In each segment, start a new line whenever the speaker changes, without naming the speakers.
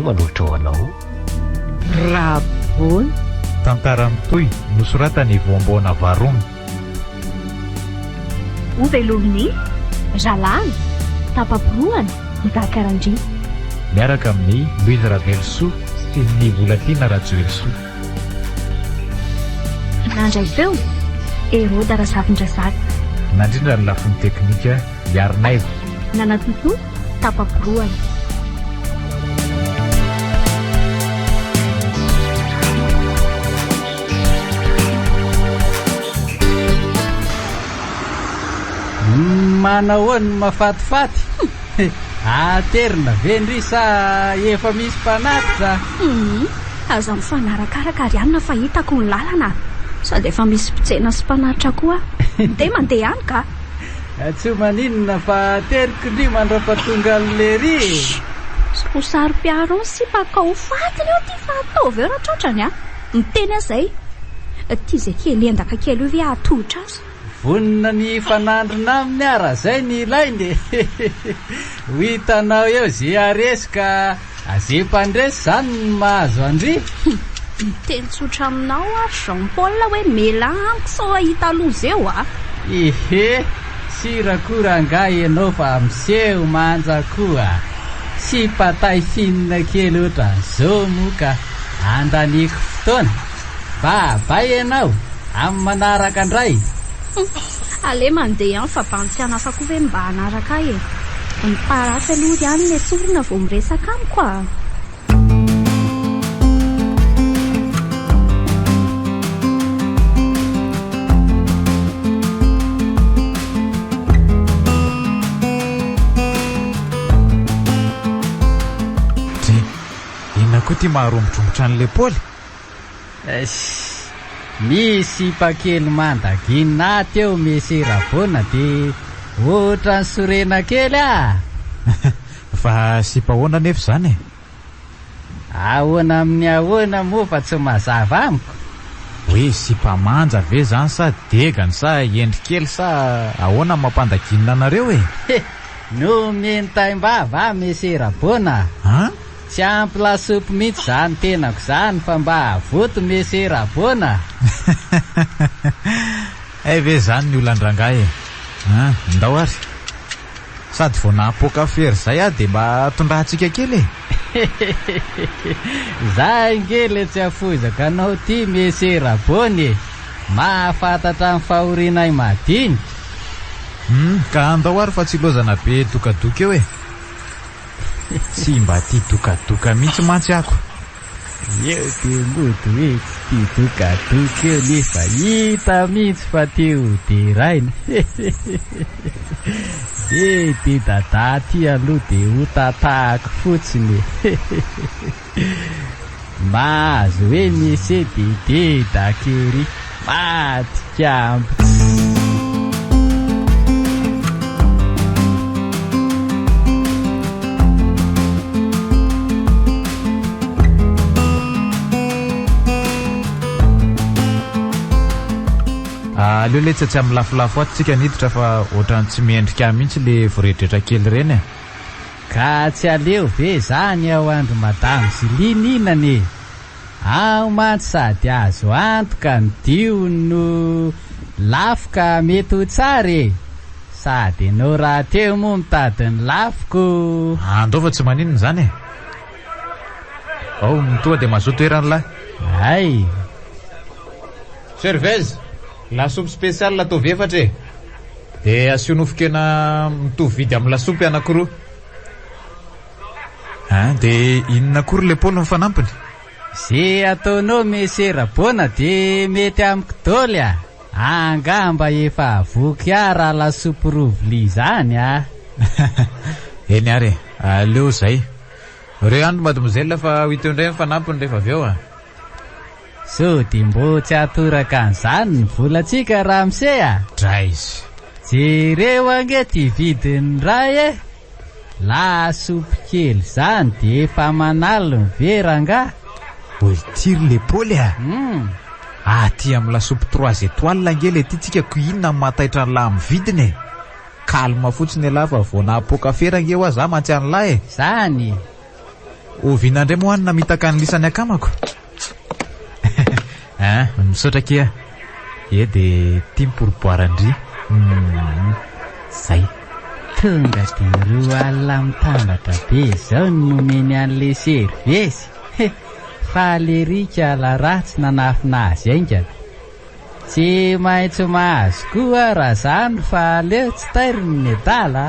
manoatra ho anao
Rabony
tantara mitoy nosoratany voamboana varony
Ovelominy Zalany Tapaproany Mitakarandry
miaraka amin'ny Louise Ravelso sy ny Volatina Rajoelso
nandray feo Herode Razavindrazaka
nandrindra ny lafiny teknika Yarnaivo
nanatoto Tapaproany
manahoany mafatifaty aterina vendry sa efa misy mpanaty sa
aza mifanarakaraka ary ihany na fahitako ny lalana sady efa misy mpitsena sy mpanatra koa de mandeha any ka
tsy maninona fa teriko ndry mandrapatonga lery
sary-piaro sy pakao fatiny eo ty fahatovy eo rahatratrany a miteny azay ty zay kely endaka kely io ve atotra azy
vonina ny fanandrina aminy ara zay ny ilainy ho hitanao eo zay aresika azay mpandresy zany ny mahazo andry
miteny tsotra aminao a Jean-Paul hoe mela amiko sao ahita loza eo a
ihe sirakora nga ianao fa miseho manja koa sy patay finina kely oatra zao moka andaniko fotoana babay ianao amin'ny manaraka andray
ale mandeha any fa bantsiana fa koa ve mba hanaraka e ny parasy aloha ihany le sorona vao miresaka amiko a
inona koa ty maharombotrombotra an'le Paoly
misy pakely mandagina teo mesy rabona de ohatra ny sorena kely a
fa sy pahoana nefa zany
ahoana amin'ny ahoana moa fa tsy mazava amiko
hoe sy mpamanja ve zany sa degany sa endrikely sa ahoana mampandaginina anareo e
no mentaim-bava mesy rabona tsy ampy lasopy mihitsy zany tenako zany fa mba avoto mesy rabona
ay ve zany ny olandrangahy ndao ary sady vao napoka fery zay a de mba tondrahantsika kely
e zay ngely tsy afozaka anao ty mesy rabony mahafantatra amin'ny fahorinay madiny
ka andao ary fa tsy lozana be dokadoka eo e sy mba ty dokadoka mihitsy mantsy ako
eo de mody hoe ty dokadoka eo nefa hita mihitsy fa teo deraina de ty dada ty aloha de ho tatahako fotsiny mahazo hoe misy de dakery matikambo
aleo le tsy amin'ny lafolafo aty tsika niditra fa ohatrany tsy miendrika mihitsy le voredratra kely reny e
ka tsy aleo ve zany ao andro madamo Zilinina ao mantsy sady azo antoka ny dio no lafoka mety ho tsara sady no raha teo moa mitady ny lafoko
andao fa tsy maninona zany e ao mitoa de mazoto erany lahy
ay
serveuse lasopy spécial ataovy efatra e de asio nofokena mitovy vidy amin'ny lasopy anakiroa de inona akory le Paoly fa fanampiny
zay ataonao mesy rabona de mety amiko dôly a angamba efa avoky raha lasopy rovoli zany a
eny ary aleo zay Reo andro mademoiselle fa hito indray mifanampiny rehefa avy eo a.
So dia mbo tsy hatoraka an'izany ny volantsika Ramse a.
Dra izy.
Jereo ange ty vidiny ray e. Lasopy kely zany dia efa manalo ny veranga.
Oi tire l'épaule a. Aty amin'ny lasopy 3 étoiles ange le ty tsika ko inona mataitra an'lahy amin'ny vidiny e. Kalma fotsiny lahy fa vao napoka fera ange ho aza mantsy an'lahy e.
Zany.
Oviana indray moa hanina mitaka ny lisany akamako. Misaotra kia. Ie dia tia miporoboarandry.
Zay. Tonga dia roa alina mitambatra be izao ny nomeny an'le servesy. Fa le rika ala ratsy nanafina azy ainga. Tsy maintsy mahazo koa raha zany fa leo tsy tairiny ny adala.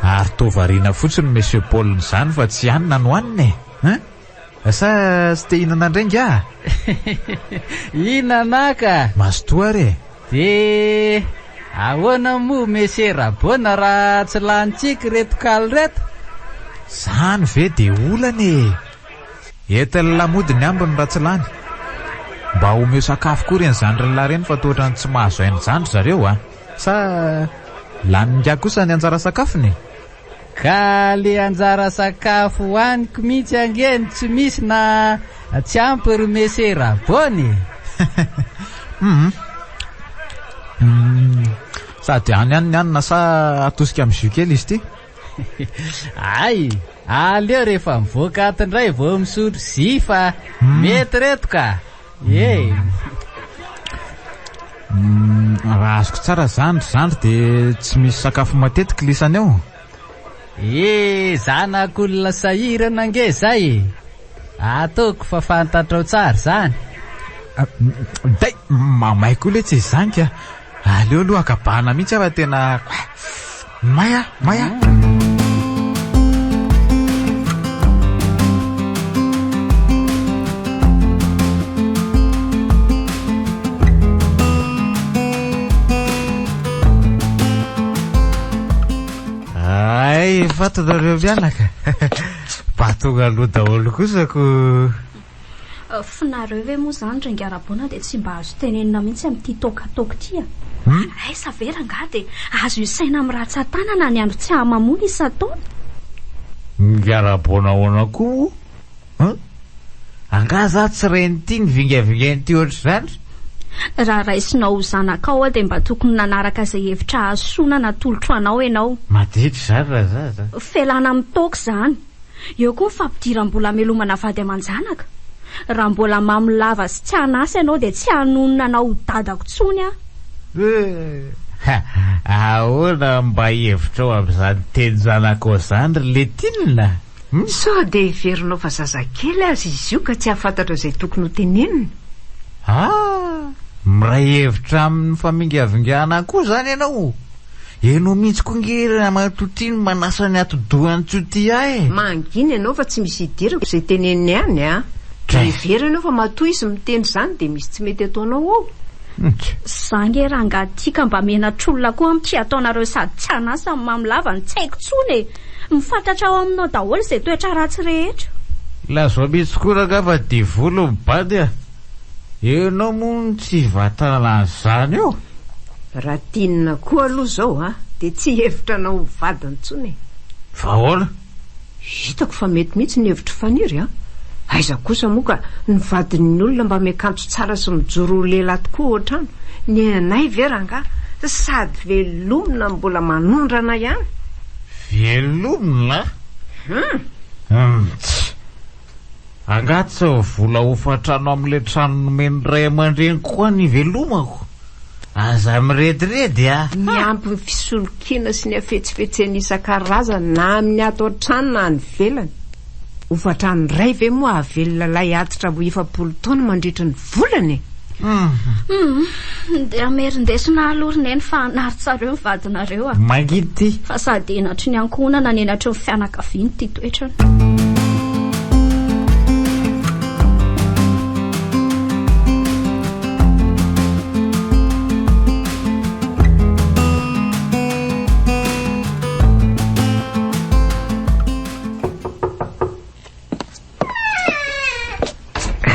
Ary to variana fotsiny Monsieur Paul n'izany fa tsy hanina no haniny e. Sa sy te hinana indray nga?
Hinana ka.
Mazotoa re.
De ahoana moa Monsieur Rabona raha tsy lanitsika reto kaly reto?
Zany ve de olana e. Entin'ny lamodiny ambiny raha tsy lany. Mba omeo sakafo koa reny zandry lahy reny fa toatrany tsy mahazo hainy zandry zareo a. Sa laninga kosa ny anjara sakafony?
Ka le anjara sakafo hoaniko mihitsy angeny tsy misy na tsy ampy ry Monsieur Rabony.
Sady any ny anina sa atosika amin'ny jus kely izy ty?
Ay, aleo rehefa mivoaka ato indray vao misotro zifa mety reto ka.
Raha azoko tsara zandry dia tsy misy sakafo matetika lisany eo.
Zanak'olona sahirana ange zay. Ataoko fa fantatrao tsara zany.
Day mamay koa le tsy izany ka. Aleo aloha akabana mihitsy afa tena maya. Ay, fatanareo mianaka. Batonga aloha daholo kosako.
Finareo ve moa zany Rengarabona dia tsy mba azo tenenina mihitsy amin'ity tokatoko ty a. Ay savera nga dia azo isaina amin'ny ratsan-tanana ny andro tsy hamamoana isan-taona.
Rengarabona ahoana koa? Anga za tsy ren'ity ny vingavingain'ity ohatr'izany.
Raha raisinao zanakao dia mba tokony nanaraka izay hevitra asoana natolotro anao ianao.
Maditra zany raha zaza.
Felana amin'ny toka zany. Eo koa fampidiram-bola melomana vady aman-janaka. Raha mbola mamilava sy tsy hanasy ianao dia tsy hanonona anao dadako tsony a.
Ahoana mba hevitrao amin'izany teny zanakao zany ry Letinina?
Sao dia heverinao fa zazakely azy izy io ka tsy hafantatra izay tokony ho tenenina.
Miray hevitra amin'ny famingavingana koa zany ianao. Enao mihitsy koa nge matotiny manasa ny atodohany tsoty ahy.
Mangina ianao fa tsy misy idirako izay teneniny ihany a. Hevera ianao fa matoa izy miteny zany dia misy tsy mety ataonao ao.
Zange raha ngatika mba menatr'olona koa amin'ny tsy ataonareo sady tsy hanasa amin'ny mamilava ny tsy haiko tsony. Mifantatra ao aminao daholo izay toetra ratsy rehetra.
Lazo mihitsy koa raha fa divolo mibady a. Enao moa tsy vatana an'izany eo.
Raha tinina koa aloha zao a dia tsy hevitra anao vadiny tsony.
Vahoana?
Hitako fa mety mihitsy ny hevitra faniry a. Aiza kosa moa ka ny vadin'ny olona mba miakanjo tsara sy mijoro lehilahy tokoa ohatrano. Ny anay veranga sady velomina mbola manondrana ihany.
Velomina? Angaty sao vola hofatrano amin'ilay trano nomeny ray aman-dreny koa ny velomako. Aza miredredy a.
Ny ampy ny fisolokiana sy ny afetsifetseny isan-karazany na amin'ny ato an-trano na ny velany. Hofatrano ray ve moa avelona lay atitra bo 7 taona mandritra ny volany.
Dia merindesina alorina eny fa naritsareo ny vadinareo a.
Magity.
Fa sady enatry ny ankonana ny enatry ny fianakaviany ty toetrany.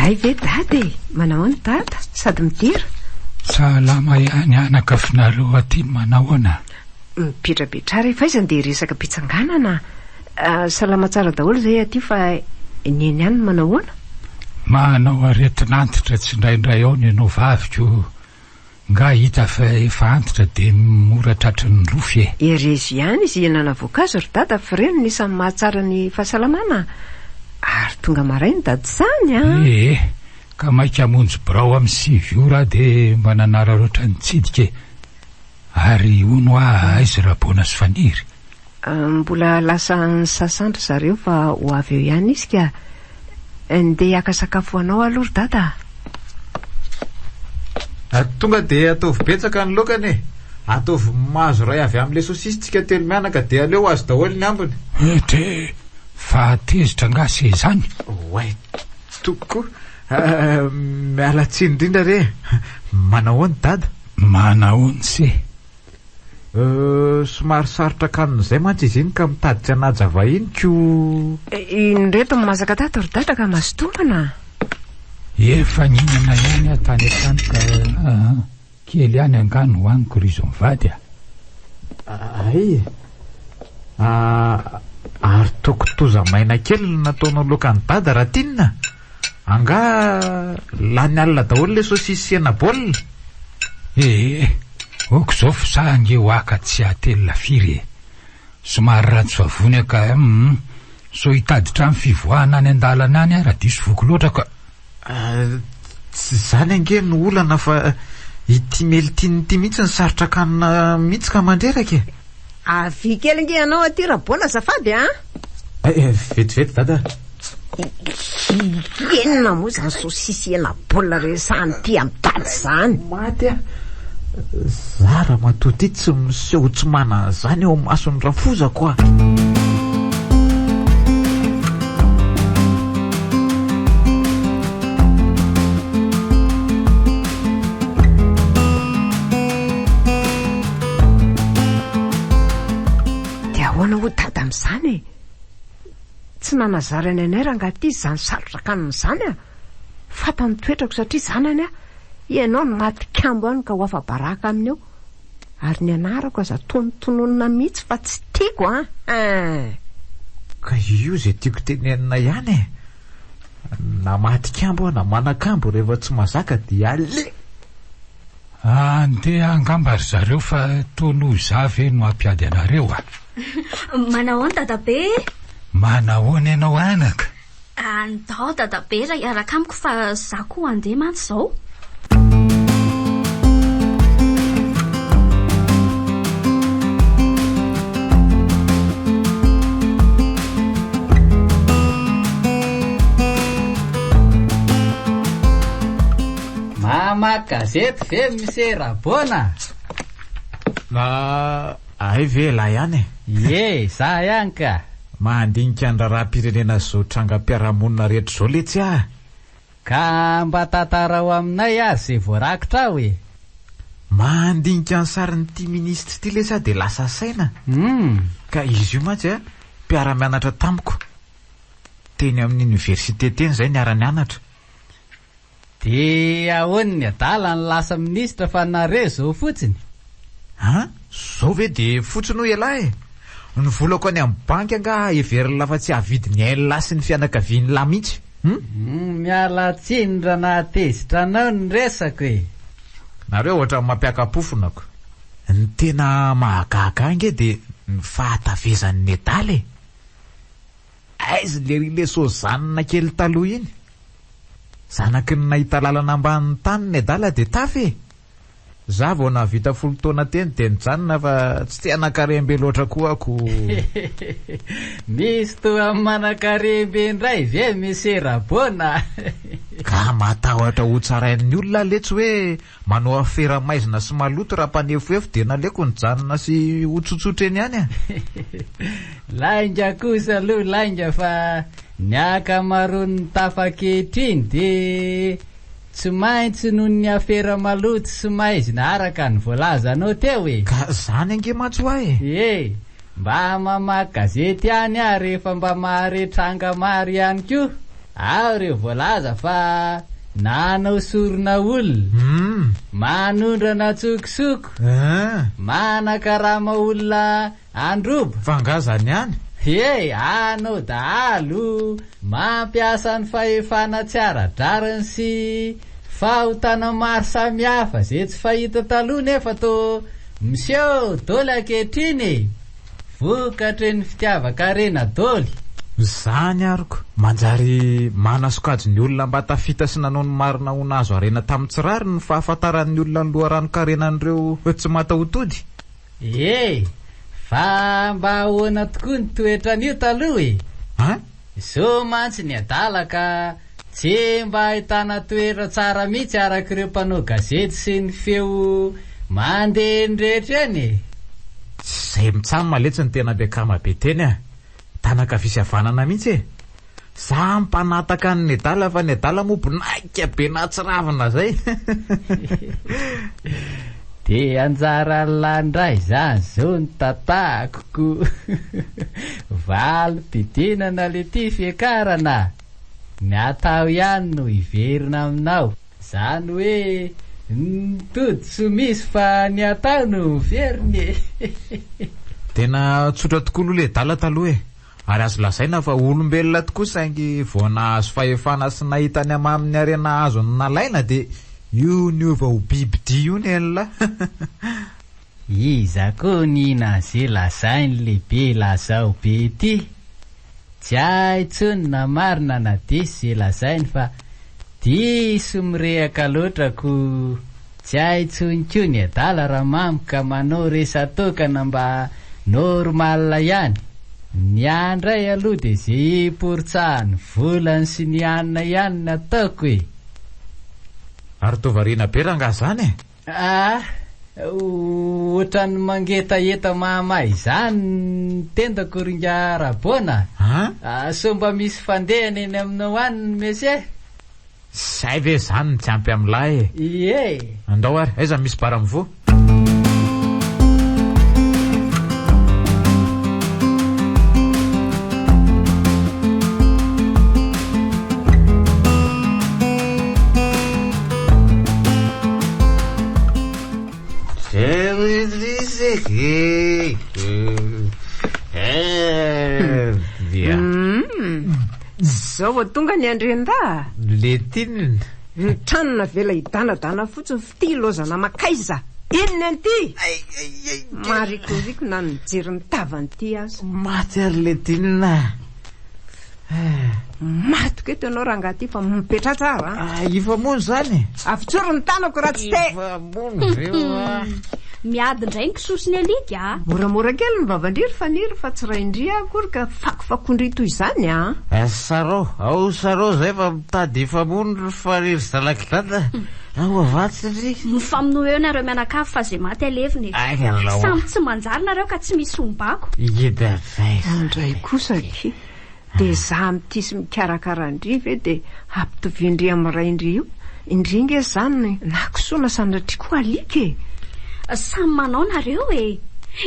Ay ve dady, manao ny dada sady midira.
Salama ihany anakafinareo aty manahoana?
Mipitrapetra rehefa iza dia resaka pitsanganana. Salama tsara daholo zay aty fa nieny ihany manahoana?
Manao aretinantitra tsy indraindray ao ny ianao vaviko. Nga hita fa efa antitra dia mora tratra ny rofy e.
Erezy ihany izy ianana voankazo ry dada fa reny nisan'ny mahatsara ny fahasalamana. Ary tonga marainy dady zany
ka maika monjy birao amin'ny 7 ora dia mba nanararoatra ny tsidika ary ono aizy rabona sy faniry.
Mbola lasa ny sasandra zareo fa ho avy eo ihany izy ka ndeha haka sakafo anao aloha ry dada.
Tonga dia ataovy betsaka ny lokany e. Ataovy mahazo ray avy amin'ilay sosisitsika telo mianaka dia aleo azo daholo ny ambiny.
Ete fa tezitra ngase izany.
Way toko miala tsiny indrindra re. Manahoany dada?
Manahoany se?
Somary sarotra kanina izay mantsy izy iny ka mitaditra anaja vahiny ko.
Indreto masaka tato ry dada ka masotombana.
Efa ninana ihany atany atany ka kely ihany angano hoaniko ry izo mivady
Ay ary tokotoza maina kely nataonao lokany dada raha tinina. Anga lany alina daholo le sosisy hena baolina.
Oko zao fisahange hoaka tsy atelina firy somary ratsy vavony ka so hitaditra amin'ny fivoahana any an-dalana any raha diso voko loatra ka
tsy zany ange ny olana fa ity melitiny ity mihitsy ny sarotra kanina mihitsy ka mandreraka e.
Avy kely nge ianao aty rabona zafady
vetivety dada.
Enina moa zany sosisy hena baolina resahany ty amin'ny tady zany.
Maty zara matoty tsy miseho tsy mana zany eo masony rafoza koa.
Dia ahoana ho dada amin'izany tsy nanazara ny anay rangaty izy zany sarotra kanina zany fatany toetrako satria zanany ianao ny maty kambo any ka ho afa baraka aminy eo ary ny anarako aza tonontononina mihitsy fa tsy tiako
Ka io zay tiako tenenina ihany na maty kambo na manakambo rehefa tsy mazaka dia ale.
Andeha angamba ry zareo fa tono zavy no ampiady anareo
Manahoana dadabe?
Manahoana ianao anaka?
Andao dadabe raha hiaraka amiko fa za koa andeha mantsy zao.
Mama gazety ve misy rabona?
Ay ve la ihany
Za ihany ka.
mandinika ny raharam-pirenena zao trangam-piarahamonina rehetra zao le tsy
Ka mba tantara ao aminay zay voarakitra aho
mandinika ny sarin'ity ministra ity le sady lasa saina. Ka izy io mantsy mpiara-mianatra tamiko teny amin'ny université teny zay niara-nianatra.
Dia ahoana ny adala ny lasa ministra fa nareo zao fotsiny?
Zao ve de fotsiny ho elahy ny volako any amin'ny banky anga everina lafa tsy havidy ny ailona sy ny fianakaviany lahy mihitsy.
Miala tsindra na tezitra anao ny resako
Nareo ohatra mampiaka-pofonako. Ny tena mahagaga ange de ny fahatavezan'ny adaly aizy le sozanina kely taloha iny zanaky ny nahita lalana ambanin'ny tany ny adala de tafy za vao navita 10 taona teny de nijanona fa tsy te anakarembe loatra koa ako.
Misy toa manakarembe indray ve misy rabona?
Ka matahotra ho tsarain'ny olona le tsy hoe manao afera maizina sy maloto raha mpanefoefo de naleko nijanona sy ho tsotsotra eny ihany
Lainga kosa aloha lainga fa ny akamarony tafakehitriny de tsy maintsy noho ny afera maloto sy maizina araka ny voalazanao teo
Ka zany ange mantsy hoahy
mba mamaky gazety ihany rehefa mba maharetranga maro ihany koa. ao reo voalaza fa nanao sorona olona manondrana tsokosoko manakarama olona androba
fangazany ihany
anao dahalo mampiasa ny fahefana tsy ara-drariny sy fahotana maro samihafa zay tsy fahita taloha nefa to miseho doly ankehitriny vokatre ny fitiavakarena doly
zany aroko manjary manasokajy ny olona mba tafita sy nanao ny marina ona azo arena tamin'ny tsirary ny fahafantaran'ny olona ny loharano-karenan'ireo tsy matahotody
fa mba ahoana tokoa ny toetran'io taloha so mantsy ny adalaka tsy mba ahitana toetra tsara mihitsy arak'ireo mpanao gazety sy ny feo mandeha ny rehetra eny
zay mitsamy maletsy ny tena bekama be teny tanaka fisavanana mihitsy za mpanataka ny adala fa ny adala mobonaika be natsiravina zay
de anjara landray zany zao ny tatakoko valym-pidinana le ty fiakarana ny atao ihany no iverina aminao zany hoe nytody tsy misy fa ny atao no veriny
tena tsotra tokoa aloha le dala taloha ary azo lazaina fa olombelona tokoa saingy vao nahazo fahefana sy nahita ny amamin'ny arena azo ny nalaina de io ny ova ho bibidy io ny enla
iza koa nina zay lazainy lehibe lazao be ty tsy aitsony na marina na disy zay lazainy fa diso mirehaka loatrako tsy aitsony koa ny adala raha mamika manao resatokana mba normalina ihany ny andray aloha de zay poritsahany volany sy ny anina ihany nataoko
ary tovarina be ranga zany
ohatran'ny mangetaeta mahamay zany tendako ringa rabona so mba misy fandehana eny aminao any mese
zay ve zany ny tsy ampy am'lahy andao ary aiza misy bara mivo
zao vo tonga ny andrenda
le tinina
ny tranona vela hidanadana fotsiny fitilozana makaiza inony anty marikoriko na nijery ny tavany ty azy
maty ary le tinina
matoko eto ianao raha ngaty fa mipetra tsara
ifa mono zany
avitsoro ny tanako raha tsy te
miady indray ny kisosiny alika
moramora kely ny vavandriry faniry fa tsy raha indria akory ka fakofakondry toy izany
sarô ao sarô zay fa mitady efa mono fariry zalakilata ao avatsy ry
mifamino eo nareo mianakafo fa zay maty aleviny samy tsy manjary nareo ka tsy misy ombako
andray kosa ky de za mitisy mikarakara indri ve de ampitovindri amin'ray indri io indringa zany nakisoana sanatrikoa alika
samy manao nareo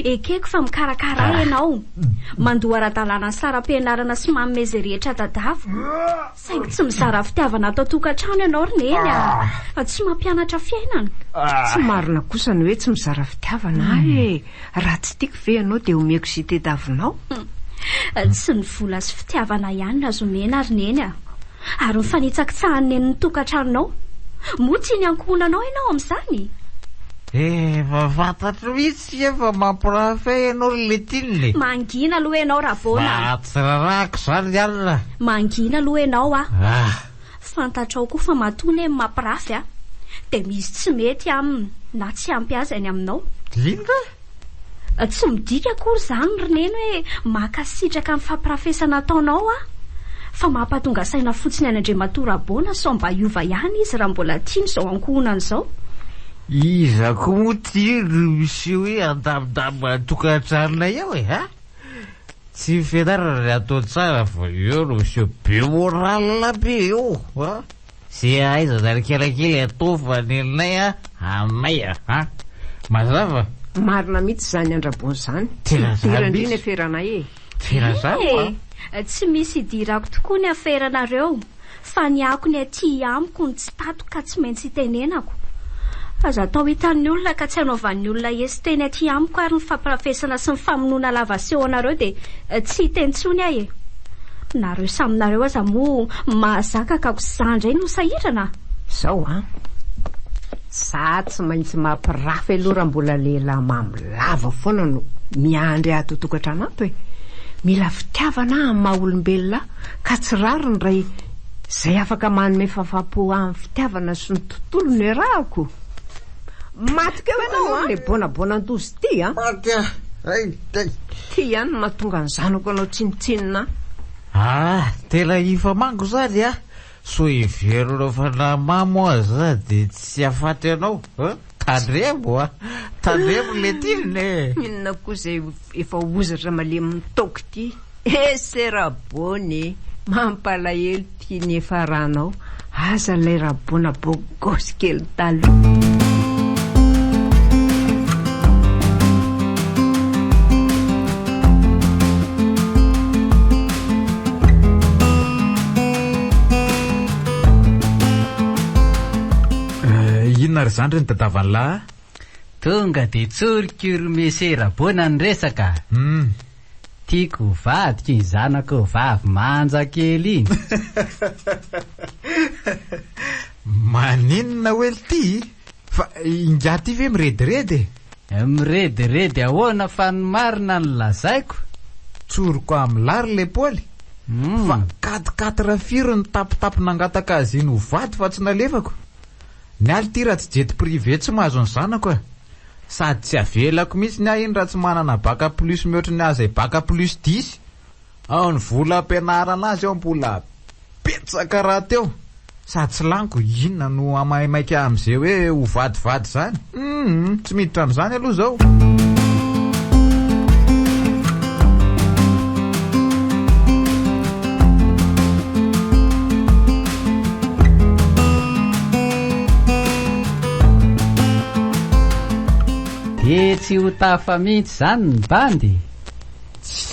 ekeko fa mikarakara ianao mandoa ara-dalàna sara-pianarana sy mamezy rehetra dadavo saingy tsy mizara fitiavana atao tokantrano ianao rineny tsy mampianatra fiainana
tsy marina kosa ny hoe tsy mizara fitiavana raha tsy tiako ve ianao de omeko zy tedavinao
tsy ny vola sy fitiavana ihany nazomena rineny ary mifanitsakitsahany eny ny tokantranonao motsy iny ankohonanao ianao amin'izany
fantatro mihitsy efa mampirafay ianao le tininy
mangina aloha ianao rabona
tsy rarako zany alina
mangina aloha ianao fantatrao koa fa matony mampirafy de misy tsy mety aminy na tsy ampy azy any aminao
linga
tsy midika akory zany rineny hoe makasitraka amin'ny fampirafesana ataonao fa mampatonga saina fotsiny any Andriamatorabona so mba iova ihany izy raha mbola tiany zao ankohonany zao
iza ko moty misy hoe andamindamina tokantranona eo tsy fianarana atao tsara fa eo no misy be moralina be eo sy aiza zany kelakely atao fa nelinay amay mazava
marina mihitsy zany andrabony zany dirandriny aferana
tena zany tsy misy idirako tokoa ny aferanareo fa ny ako ny aty amiko ny tsy tato ka tsy maintsy itenenako. Aza atao hitan'ny olona ka tsy hanaovan'ny olona esy teny aty amiko ary ny famparafesana sy ny famonoana lavaseho anareo dia tsy hitentsony ahy e. Nareo saminareo aza moa mahazaka ka ko zandray no sahirana.
Zao za tsy maintsy mampirafy aloha raha mbola lehilahy mamolava foana no miandry ato tokantrano ato e. Mila fitiavana amin'ny maha-olombelona ka tsy rary ny ray zay afaka manome fahafapo amin'ny fitiavana sy ny tontolo ny rahako. Matika eo ianao le bonabonan-dozy ty ty ihany no mahatonga ny zanako anao tsinitsinina.
Tela ifa mango zany so iverona fa namamo aza de tsy afaty anao tandremo tandremo le tiny
inona koa zay efa ozatra malemy mitoko ty ese rabony mampalahelo ty ny efa ranao aza lay rabona bogosy kely taloha.
Ry zandry ny dadavany lahy
tonga de tsorikiro mesera bona ny resaka. Tiako vadika ny zanako vavy manja kely iny.
Maninona oely ty fa inga ty ve mirediredy?
Mirediredy ahoana fa ny marina ny lazaiko.
Tsoriko amin'ny lary le paoly fa 4 firy ny tapitapi nangataka azy iny ho vady fa tsy nalefako. Ny aly ty raha tsy jety privé tsy mahazo ny zanako sady tsy avelako mihitsy ny ahy iny raha tsy manana baka plus mihoatra ny azy baka plus 10 ao ny vola ampianarana azy ao mbola petsaka raha teo sady tsy laniko inona no amaimaika am'izay hoe ho vadivady zany. Tsy miditra am'izany aloha zao.
Tsy ho tafa mihitsy zany ny bandy.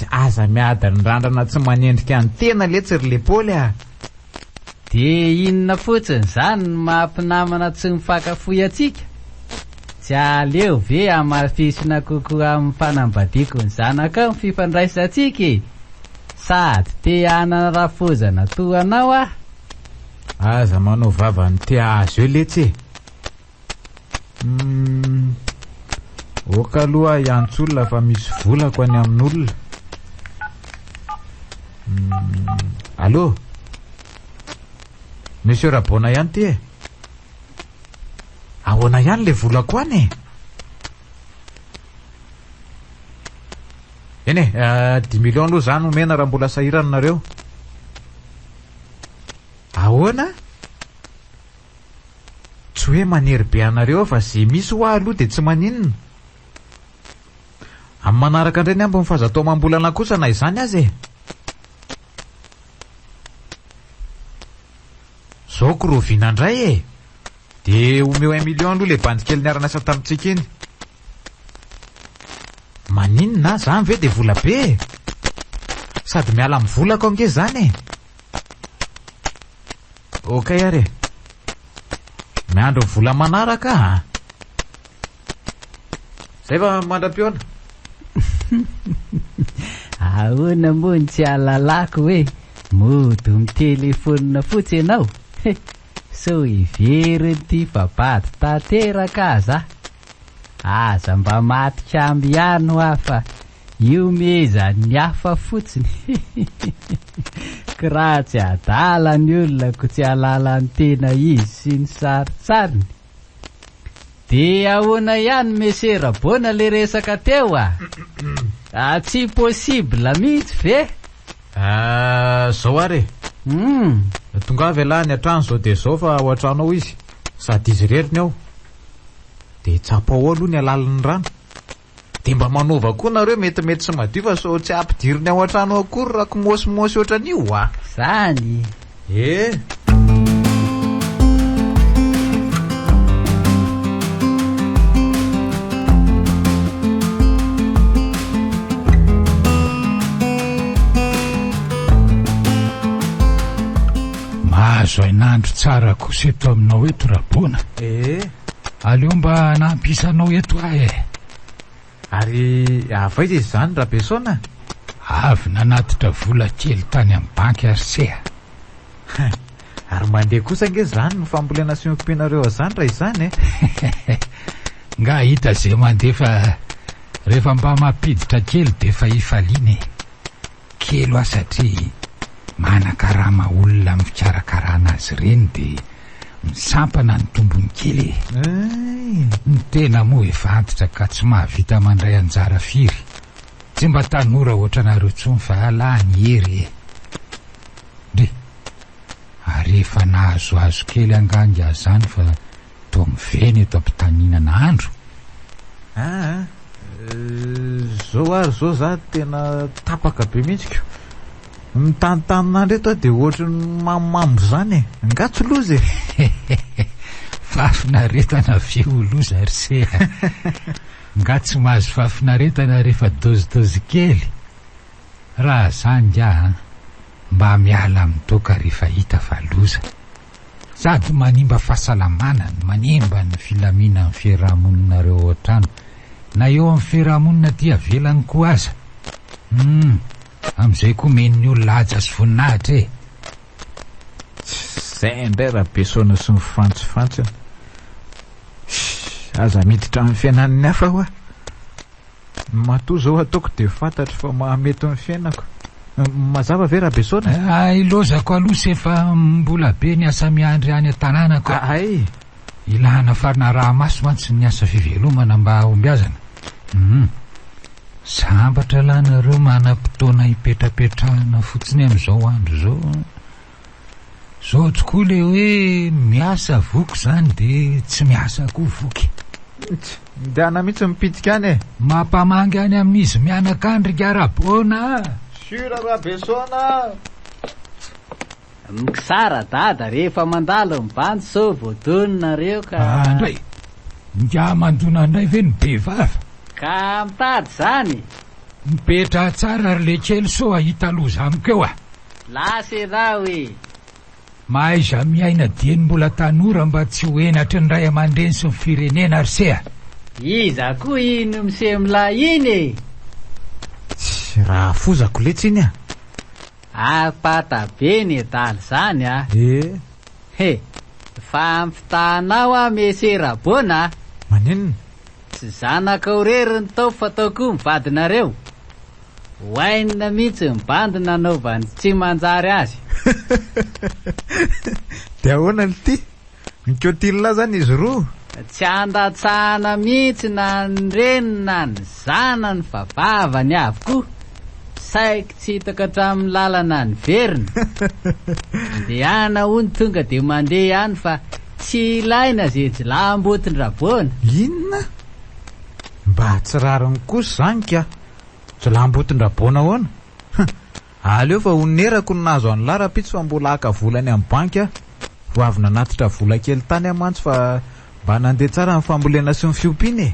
Aza miada ny randrana tsy manendrika ny tena letsery le paoly
de inona fotsiny zany ny mahampinamana tsy mifakafoy atsika. Tsy aleo ve amafisina kokoa amin'ny fanambadiako ny zanaka ny fifandraisantsika sady te hanana rafozana toanao
aza manao vavany te azo eo letsy oka aloha iantsolona fa misy volako any amin'olona. Allô monsieur Rabona ihany ty ahoana ihany le volako any eny 10 millions aloha zany omena raha mbola sahirana nareo. Ahoana tsy hoe manery be anareo fa zay misy ho aloha de tsy maninona. Amin'ny manaraka indray ny ambo ny fahazatao mambolana kosa na izany azy zao korovina indray de omeo 1 million aloha le bandy kely niarana tamitsika iny. Maninona zany ve de vola be sady miala amin'ny volako ange zany okay ary miandro vola manaraka zay fa mandram-piona.
Ahoana moa ny tsy alalako hoe moto mitelefona fotsy ianao. So iveriny ty babady tanteraka aza aza mba matika amby ihany ho afa io meza ny hafa fotsiny. Kiraha tsy adala ny olona ko tsy alala ny tena izy sy ny saritsariny. De ahoana ihany mesera bona le resaka teo tsy possible mihitsy ve?
Zao ary tonga avy ala ny atrano zao de zao fa ao atrano ao izy sady izy reriny ao de tsapa ao aloha ny alalany rano de mba manova koa nareo metimety sy madio fa so tsy ampidiriny ao atrano akory raha komosymosy ohatran'io
zany
andro tsara kosa eto aminao eto Rabona. Aleo mba nampisanao eto ahy
Ary avaiza izy zany Rabesona?
Avy nanatitra vola kely tany amin'ny banky Arsea.
Ary mandeha kosa nge zany ny fambolena sy ompianareo azany raha izany
Nga hita zay mandeha fa rehefa mba mampiditra kely de fa ifaliany. Kely aho satria manakarama olona fikarakarana azy reny de misampana ny tombony kely. Ny tena moa efa antitra ka tsy mahavita mandray anjara firy. Tsy mba tanora ohatranareo tsony fa alany hery ary efa nahazoazo kely anganga zany fa to miveny eto ampitanina andro.
Zao ary zao za tena tapaka be mihitsy mitanitanina reto de ohatrany mamambo zany ngatsy lozy
fafinaretana ve oloza Arsea. Ngatsy mahazo fafinaretana rehefa dozidozy kely. Raha zany nga mba miala mitoka rehefa hita fa loza sady manimba fahasalamana manimba ny filamina ny fiarahamoninareo ohatrano na eo amin'ny fiarahamonina dia velany koa aza. Am'izay koa men'ny olona aja sy voninahitra
Zay indray Rabesona sy ny fantsofantsona. Aza miditra amin'ny fiainan'ny hafa hoa. Matoa zao ataoko de fantatro fa mahamety amin'ny fiainako. Mazava ve Rabesona?
Ilozako aloha se fa mbola be ny asa miandry any an-tanànako. Ilana fanaraha maso mantsy ny asa fivelomana mba hombiazana. Sambatra lanareo manam-potoana hipetrapetrahana fotsiny amin'izao andro zao. Zao tokoa le hoe miasa voky zany de tsy miasa koa voky.
Ndiana mihitsy mipitika any
mampamangy any amin'izy mianakandrika Rabona.
Sura Rabesona.
Mikisara dada rehefa mandalo mibandy so voadononareo ka
andray ndia mandona andray ve ny bevava
ka mitady zany
mipetra tsara ary le kely so ahita loza amiko
lasy raha hoe
mahaiza miaina dieny mbola tanora mba tsy ho enatra ny ray aman-dreny sy ny firenena Arsea.
Iza koa ino misemla iny
raha fozako letsiny
apata be ny daly zany fa ampitanao mese Rabona
maninona
tsy zanaka oreriny tao fa tao koa mivadinareo hoainina mihitsy mibandy nanaovany tsy manjary azy.
De ahoana ny ty mikotila zany izy roa
tsy andatsahana mihitsy na ny reniny na ny zanany fa vavany avokoa saiky tsy hitaka hatramin'ny lalana ny veriny de ana hony tonga de mandeha any fa tsy ilaina zay jilambotiny Rabona.
Inona mba tsy rariny kosa zany ka jilambotiny Rabona hoana aleo fa onerako ny nazo any lara-pitsy fa mbola aka volany amin'ny banky ho avy nanatitra vola kely tany amantsy fa mba nandeha tsara ny fambolena sy ny fiompiana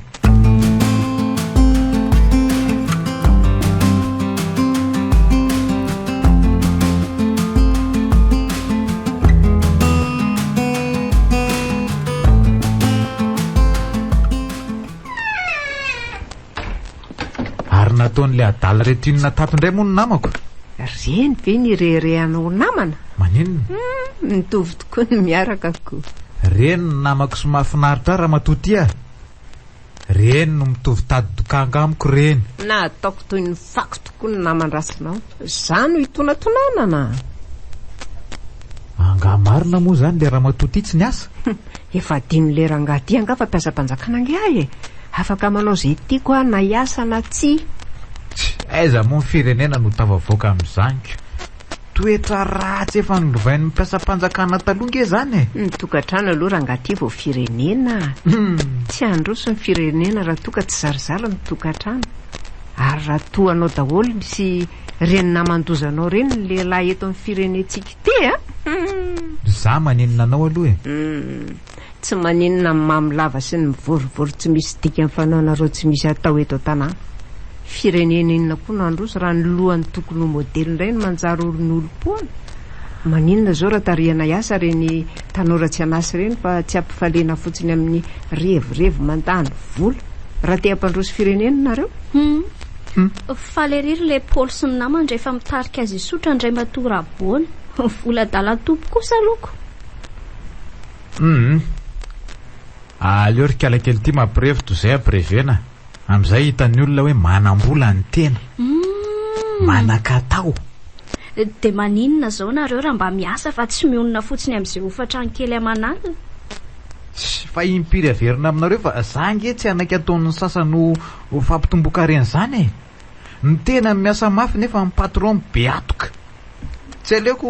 ary nataon'le adala retinina tato indray moa ny namako.
Reny ve ny rerehanao namana?
Maninona?
Mitovy tokoa ny miaraka koa.
Reny ny namako sy mahafinaritra raha matoty reny no mitovy tady dokanga amiko reny.
Na ataoko toy ny fako tokoa ny naman-drasinao. Zany ho itonatonanana.
Angamarina moa zany le raha matoty tsy ny asa.
Efa dimy lera angaty anga fa mpiasa-panjakana ange afaka manao zay tiako na iasa na tsy.
Aiza moa ny firenena no tavavoaka amin'izany toetra ratsy efa norovain'ny mpiasa-panjakana talonge zany
ny tokantrano aloha raha angaty vao firenena tsy androso ny firenena raha toka tsy zarizara ny tokantrano ary raha toa anao daholo sy reny namandozanao reny ny lehilahy eto amin'ny firenentsika ity
za maninona anao aloha
tsy maninona ny mamilava sy ny mivorivory tsy misy dika amin'ny fanaonareo tsy misy atao eto an-tanàna firenena inona koa no androso raha ny lohan'ny tokony ho modely indray ny manjary olon'olom-poana maninona zao raha tarihana iasa reny tanora tsy anasy reny fa tsy ampifalena fotsiny amin'ny revirevo mandany vola raha te hampandroso firenena nareo.
Faleriry le Paoly sy ny namany rehefa mitarika azy isotra ndray matora aboana vola dalan-tompo kosa loko.
Aleo ry kalakely ty mampirevy toy izay ampirevena amin'izay hitan'ny olona hoe manam-bola ny tena manan-katao.
De maninona zao nareo raha mba miasa fa tsy mionona fotsiny amin'izay hofatrano kely aman'alina.
Fa impiry averina aminareo fa za nge tsy anaky ataon'ny sasany ho fampitombokareny zany e. Ny tena miasa mafy nefa ny patron beatoka. Tsy aleoko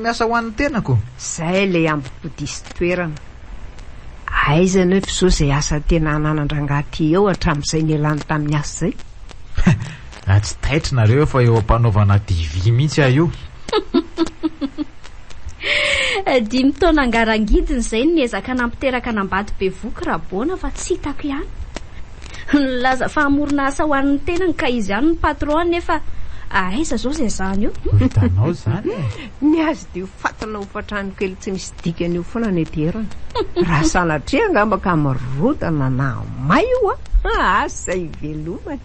miasa ho an'ny tenako.
Zay le ambipodisy toerana. Aiza nefa zao izay asa tena ananandrangaty eo hatramin'izay nialany tamin'ny asa zay.
Tsy taitra nareo fa eo ampanaovana divy mihitsy aho io.
5 taona angarangidiny izay niezaka nampiteraka nambady be voky raboana fa tsy hitako ihany. Nilaza fa hamorona asa ho an'ny tenany ka izy ihany ny patron nefa aiza zao izay zany io.
Hitanao zany
Ny azy dia ho fatana hofatrano kely tsy misy dikany io foana ny eterana. Raha sanatria angamba ka mirodana na may io zay velomany.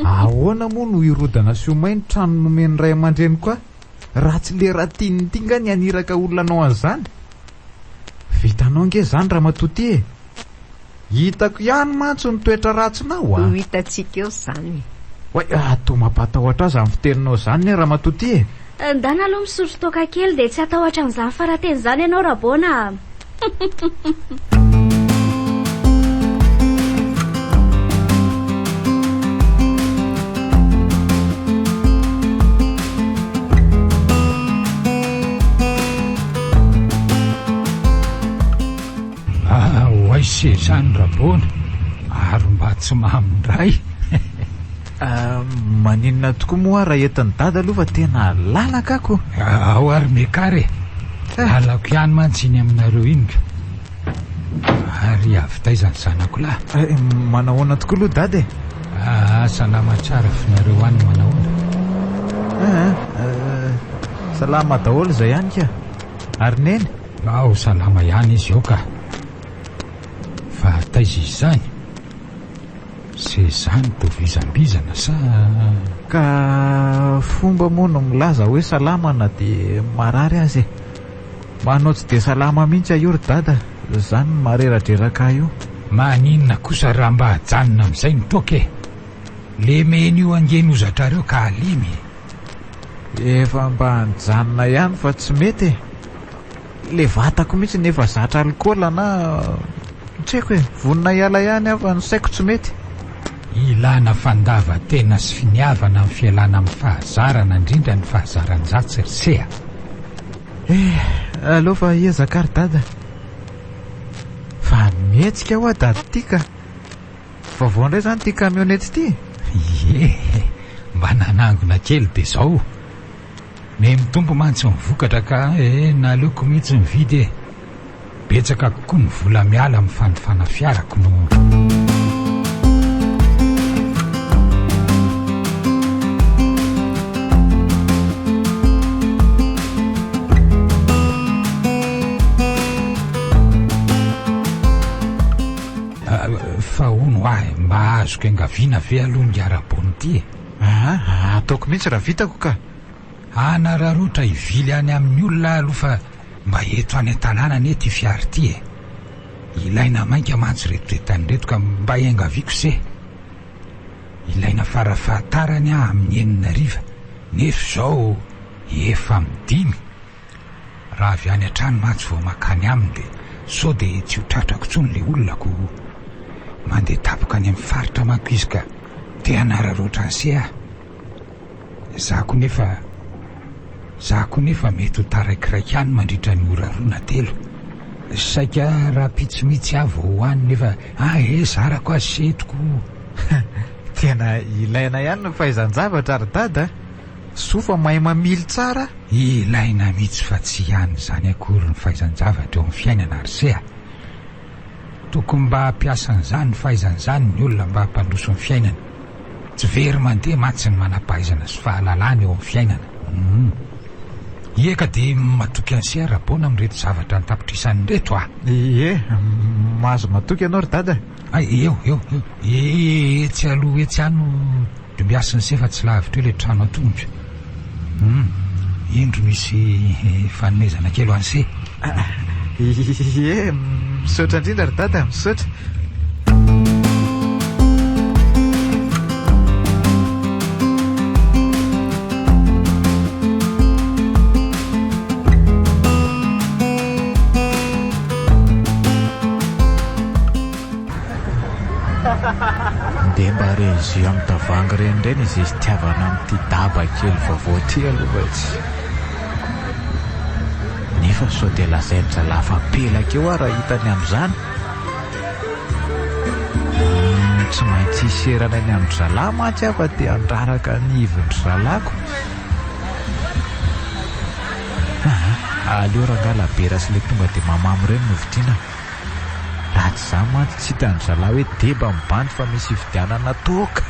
Ahoana moa no hirodana sy homay ny trano nomeny ray aman-dreny koa raha tsy le raha tiany tinga ny aniraka olona anao an'izany. Vitanao nge zany raha matoty e. Hitako ihany mantsy ny toetra ratsinao
Ho hitantsika eo zany.
Oe, atao mampatahotra azy amin'ny fiteninao zany raha matoty e.
Ndana aloha misotro toaka kely de tsy atahotra an'izany farateny zany ianao raboana.
Oaisy zany raboana ary mba tsy mamindray.
Maninona tokoa moa raha entin'ny dada aloha fa tena lalaka ako.
Ao ary mekare lalako ihany mantsiny aminareo iny ka ary avy taizany zanako lahy.
Manahoana tokoa aloha dada e.
Salama tsara finareo any manahoana.
Salama daholo izay ihany ka. Ary neny
ao salama ihany izy eo ka fa taiza izy zany se zany tovizambizana sa
ka fomba moa no milaza hoe salama na dia marary azy e. Manao tsy dia salama mihitsy aho ry dada zany mareradreraka io.
Maninona kosa raha mba hajanona amin'izay ny toka e. Le meny io angeny hozatrareo ka alimy.
Efa mba hanjanona ihany fa tsy mety e. Le vatako mihitsy nefa zatra alikola na tsy haiko hoe vonina hiala ihany afa ny saiko tsy mety.
Ilana fandavan-tena sy finiavana amin'ny fialana amin'ny fahazarana indrindra ny fahazaran-jatsy ry sea.
Aleo fa hiezaka ary dada fa mihetsika ho a dady ty ka vaovao indray zany ty kamionety ty.
Mba nanangona kely de zao me mitombo mantsy mivokatra ka naleoko mihitsy mividy e. Betsaka kokoa ny vola miala amin'ny fanofana fiarako no fa hono ahy mba azoko engaviana ve aloha ny ara-bony ty e.
Ataoko mihitsy raha vitako ka.
Anararotra hivily any amin'ny olona aloha fa mba eto any an-tanàna ane ty fiary ty e. Ilaina mainka mantsy retoretany reto ka mba engaviako se. Ilaina farafahatarany amin'ny 9 nefa zao efa midimy. Raha avy any an-trano mantsy vao makany aminy de sao de tsy ho tratrako tsony le olonako mandeha tapoka any amin'ny faritra manko izy ka te anararotra anse ah. Zako nefa mety ho taraikiraiky any mandritra ny ora 2 na 3 saika raha pitsimitsy avy hoany nefa zarako azy setoko.
Tena ilaina ihany ny fahaizan-javatra ary dada sofa mahay mamily tsara.
Ilaina mihitsy fa tsy ihany zany akory ny fahaizan-javatra eo amin'ny fiainana ary sea. Tokony mba hampiasa an'izany ny fahaizan'izany ny olona mba hampandroso ny fiainana. Tsy very mandeha matsy ny manam-pahaizana sy fahalalana eo amin'ny fiainana. eka dia matoky an'se araboana amireto zavatra ny tapitrisany reto a.
Mahazo matoky ianao ry dada.
Eo etsy aloha etsy ano de miasa ny sefa tsy lavitra eo le trano atongotra. Indro misy fanomezana kely ho an'se.
Misaotra indrindra ry dada, misaotra. Ndeha mba rezy amin'ny tavanga renireny izy izy tiavana amin'ity daba kely vaovao ty aloha tsy. Nefa sao dia lazainitra lafapelaka eo raha hitany amin'izany. Tsy maintsy iserana ny amin'ny zalahy matsy afa dia andraraka ny ivon'ny zalako. Aleo rangala bera sy le tonga dia mamamo ireny no vidiana. Raha tsy izany mantsy tsy hitany zalahy hoe deba mibandy fa misy fividianana toaka.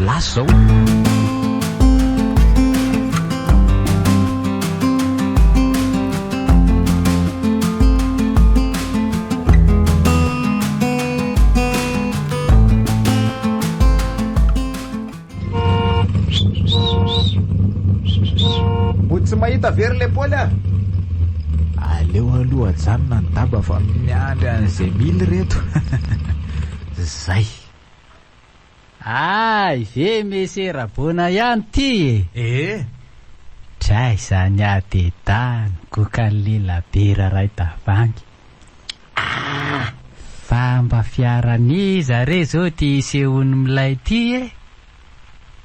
Lasa zao.
Tsy mahita very le Paoly a.
Aleo aloha ajanona ny daba fa miandry an'izay mily reto. Zay.
Ve mesy raboana ihany ty e. Tray izany adetany koka ny lelabera ray tavangy. Fa mba fiaraniza re zao ty isehony milay ty e.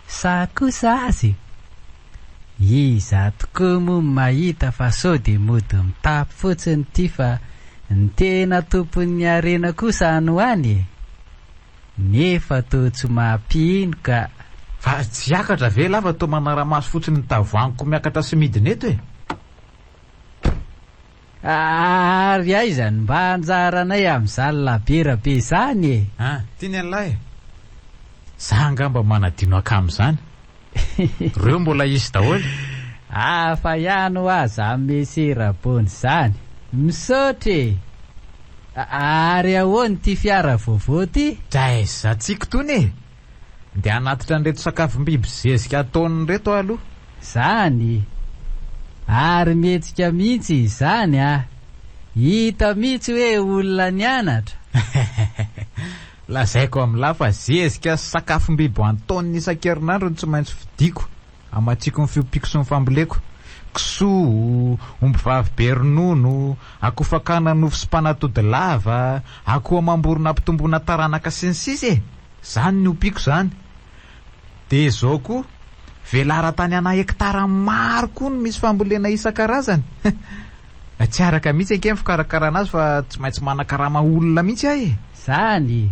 Sa kosa azy iza tokoa moa mahita fa sao dia mody mitapy fotsiny ty fa ny tena tompon'ny arena kosa ano any e. Nefa to tsy mampino ka.
Fa tsy akatra ve lava to manara-maso fotsiny ny tavoangiko miakatra sy midiny eto e.
Ary aizany mba anjaranay amin'izany labera be zany e.
Tiany an'lahy. Za angamba manadino akamin'izany. Reo mbola izy daholo.
Fa ihany ho aza mesy rabony zany. Misaotra e. Ary ahoany ty fiara vaovao ty?
Za tsiko tony e. Ndeha hanatitra an'ireto sakafom-biby zezika ataony reto aloha.
Zany. Ary mihetsika mihitsy izany a. Hita mihitsy hoe olona nianatra.
Lazaiko amin'lahy fa zezika sakafom-biby antaony isan-kerinandro ny tsy maintsy vidiko amatsiko ny fiompiako sy ny famboleko. Kisoa, omby vavy be ronono, akoho fakana nofo sy panatody lava, akoho mamborona ampitomboana taranaka sy ny sisa e. Zany ny ompiako zany. De zao koa velara-tany ana hektara maro koa no misy fambolena isan-karazany. Tsy araka mihitsy anke ny fikarakarana azy fa tsy maintsy manan-karama olona mihitsy ahy e.
Zany.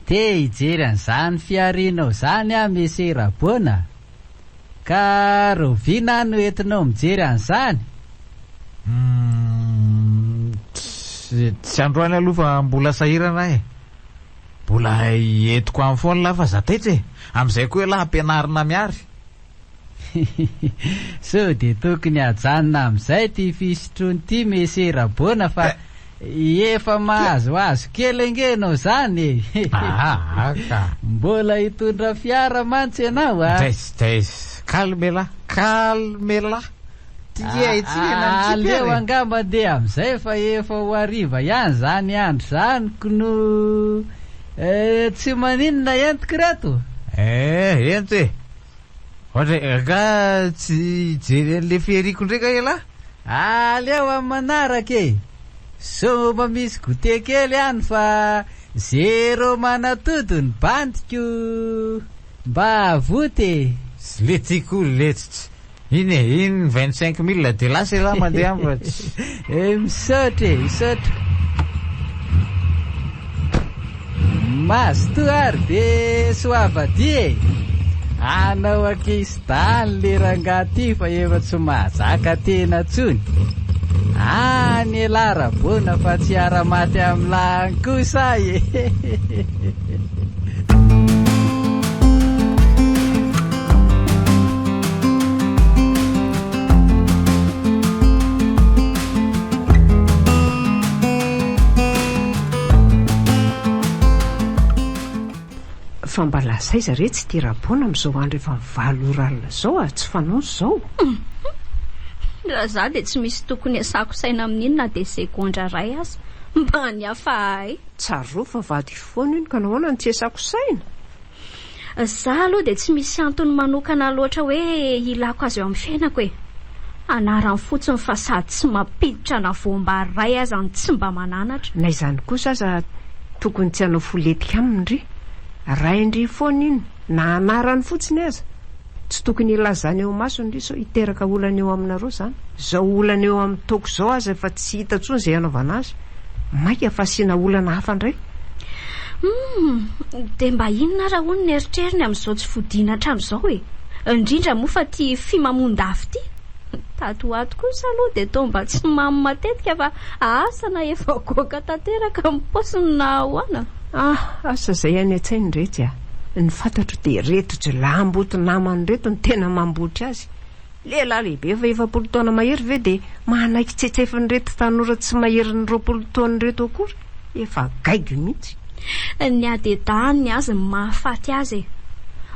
Te hijery an'izany fiarinao zany a mesy raboana. Ka roviana no entinao mijery an'izany.
Tsy androany aloha fa mbola sahirana e. Mbola entiko amin'ny foana lafa zataitsy e. Amin'izay koa laha ampianarina miary.
So dia tokony ajanona amin'izay ty fisitrony ty mesy raboana fa efa mahazoazo kely engenao zany e. Mbola hitondra fiara mantsy ianao a.
Kalmela.
Aleo angamba ndeha amin'izay fa efa ho hariva ihany zany andro zany no tsy maninona entiko reto.
Ento e. Ohatra ka tsy jery an'le fiheriko ndraika ela.
Aleo amin'ny manaraka e. Somba misy gote kely ihany fa 0 manatody ny bandiko mba avoty.
Sy le tiako letsitsy. Iny e, iny 25 000 de lasa ela mandeha amfa.
Misaotra. Masto ary de soavady e. Anao akistany le rangaty fa efa tsy mahazaka tena tsony. Ny larabona fa tsy ara-maty amin'lahany kosa e.
fa mba lasaiza re tsy tirabona amin'izao andro efa mivalo oralina zao a tsy fanozo zao.
Raha za dia tsy misy tokony asako saina amin'inona dia sekondra ray aza mba ny hafa ay.
Tsaro fa vady foana iny ka nahoana ny tsy asako saina.
Za aloha dia tsy misy antony manokana loatra hoe ilako azy eo amin'ny fiainako e. Anarany fotsiny fa sady tsy mampiditra na voamba ray aza ny tsy mba mananatra.
Na izany kosa aza tokony tsy hanao foletika aminy ry. Ray ndry foana iny na anarany fotsiny aza tsy tokony ilazany eo masony ry so hiteraka olana eo aminareo zany. Zao olana eo amin'ny toko zao aza efa tsy hita tsony izay anaovana azy. Maika fa asiana olana hafa indray.
Dia mba inona raha hono ny eritreriny amin'izao tsy fodiana hatramin'izao e. Indrindra moa fa tia fimamonda-afo ity. Tatoato kosa aloha dia toa mba tsy mamy matetika fa asana efa goaka tanteraka amin'ny paosiny na ahoana.
Asa izay any an-tsainy rehetra ny fantatro dia reto jilamboto namany reto ny tena mambotra azy. Lehilahy lehibe fa 20 taona mahery ve dia manaiky tsetsefiny reto tanora tsy mahery ny 20 taona reto akory. Efa gaigy mihitsy.
Ny adedany azy mahafaty azy e.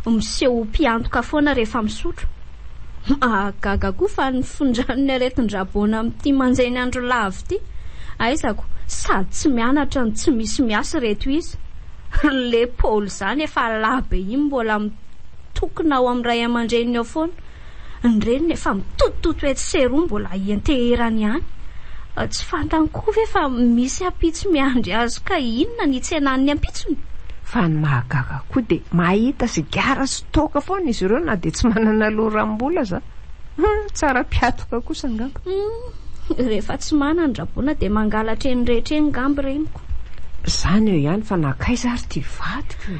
Miseho mpiantoka foana rehefa misotro. Gaga koa fa ny fondran'ny aretin-draboana amin'ity manjay ny andro lavo ity. Aizako sady tsy mianatra ny tsy misy miasa reto izy. Le Paul zany efa lava iny mbola mitokona ao amin'ny ray aman-dreny ao foana. Ny reniny efa mitotototo etsy seroa mbola ienteherany ihany. Tsy fantany koa ve fa misy ampitso miandry azy ka inona ny tsenan'ny ampitsony.
Fa ny mahagaga koa dia mahita sigara sy toaka foana izy ireo na dia tsy manana loram-bola za. Tsara piatoka kosa ngamba.
Rehefa tsy manana draboana dia mangalatra eny rehetra eny ngamby reniko.
Zany eo ihany fa nakaiza ary tia vadiko.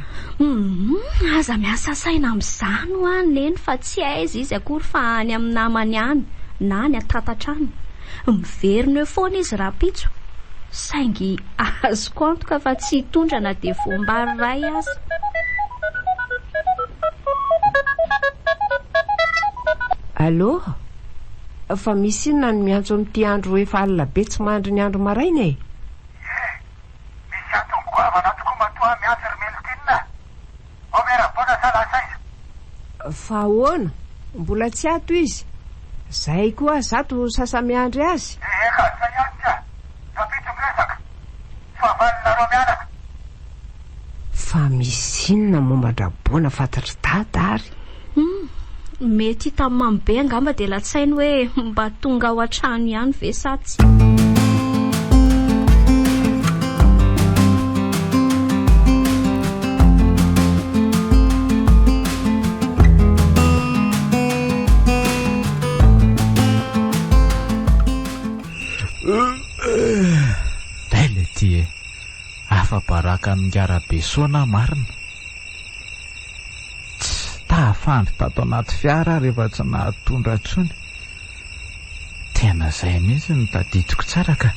Aza miasa saina amin'izany ho any leny fa tsy aiza izy akory fa any amin'ny namany ihany na ny atatatrano. Miverina eo foana izy raha pitso. Saingy azoko antoka fa tsy hitondra na dia voambary ray aza.
Allo? Fa misy inona ny miantso amin'ity andro efa alina be tsy mandry ny andro maraina e?
Misy antony goavana tokoa matoa miantso Ermelistina. Omerabona sa lasaiza?
Fa ahoana? Mbola tsy ato izy. Zay koa zato sasa miandry azy.
Eka, zay ihany tia. Tapitso miresaka. Fa valinareo mianaka.
Fa misy inona momban-draboana fantatra dada ary?
Mety tamin'ny mamy be angamba dia latsainy hoe mba tonga ao an-trano ihany ve sa tsy.
Dailety afa-baraka amin'ngarabe soana marina. Tafandry tato anaty fiara rehefa tsy nahatondra tsony. Tena izay mihitsy ny tadidiko tsara ka.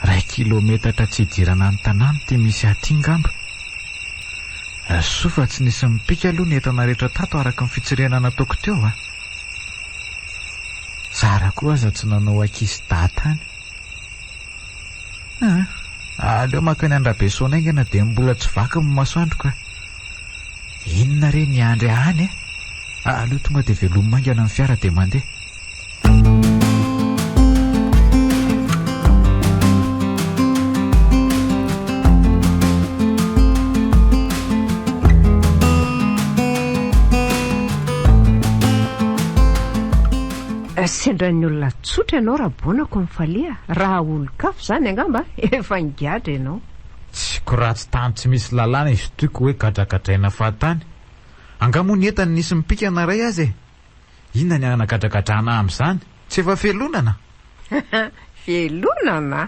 1 kilometatra tsy hidirana ny tanàna ty misy aty ngamba. Soa fa tsy nisy mipika aloha ny entana rehetra tato araka ny fitsirena nataoko teo a. Zara koa aza tsy nanao ankizy datany. Aleo makany andrabe soana aingana dia mbola tsy vaky ny masoandro ka. Inona re ny andry any e? Aleo tonga dia velomangana ny fiara dia mandeha.
Sendran'ny olona tsotra ianao raha bonako mifalia. Raha olon-kafo zany angamba efa ngiadra ianao.
Tsy koratsy tany tsy misy lalàna izy toiko hoe gadragadraina fahatany. Angamo ny entany nisy mipika anaray azy e. Inona ny anagadragadrana amin'izany? Tsy efa felonana?
Felonana?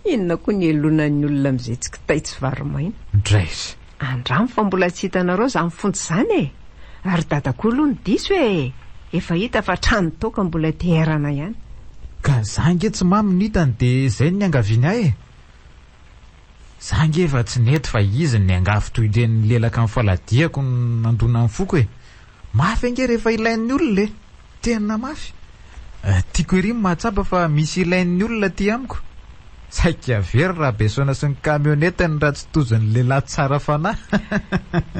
Inona koa ny elonan'ny olona amin'izay tsy kitay tsy varomaina.
Draise.
Andramo fa mbola tsy hitanareo izany fontsy izany e. Ary dadako aloha ny diso e. Efa hita fa trano toka mbola teherana ihany.
Ka zange tsy mamy nitany dia izay ny angaviany ahy e. Zange efa tsy nety fa izy ny angavy toy ireny lelaka amin'ny faladiako nandona amin'ny foko e. Mafy ange rehefa ilain'ny olona e. Tena mafy. Tiako ery mahatsapa fa misy ilain'ny olona ty amiko. saika very raha besona sy ny kamioneta ny raha tsy tozan'ny lehilahy tsara fanahy.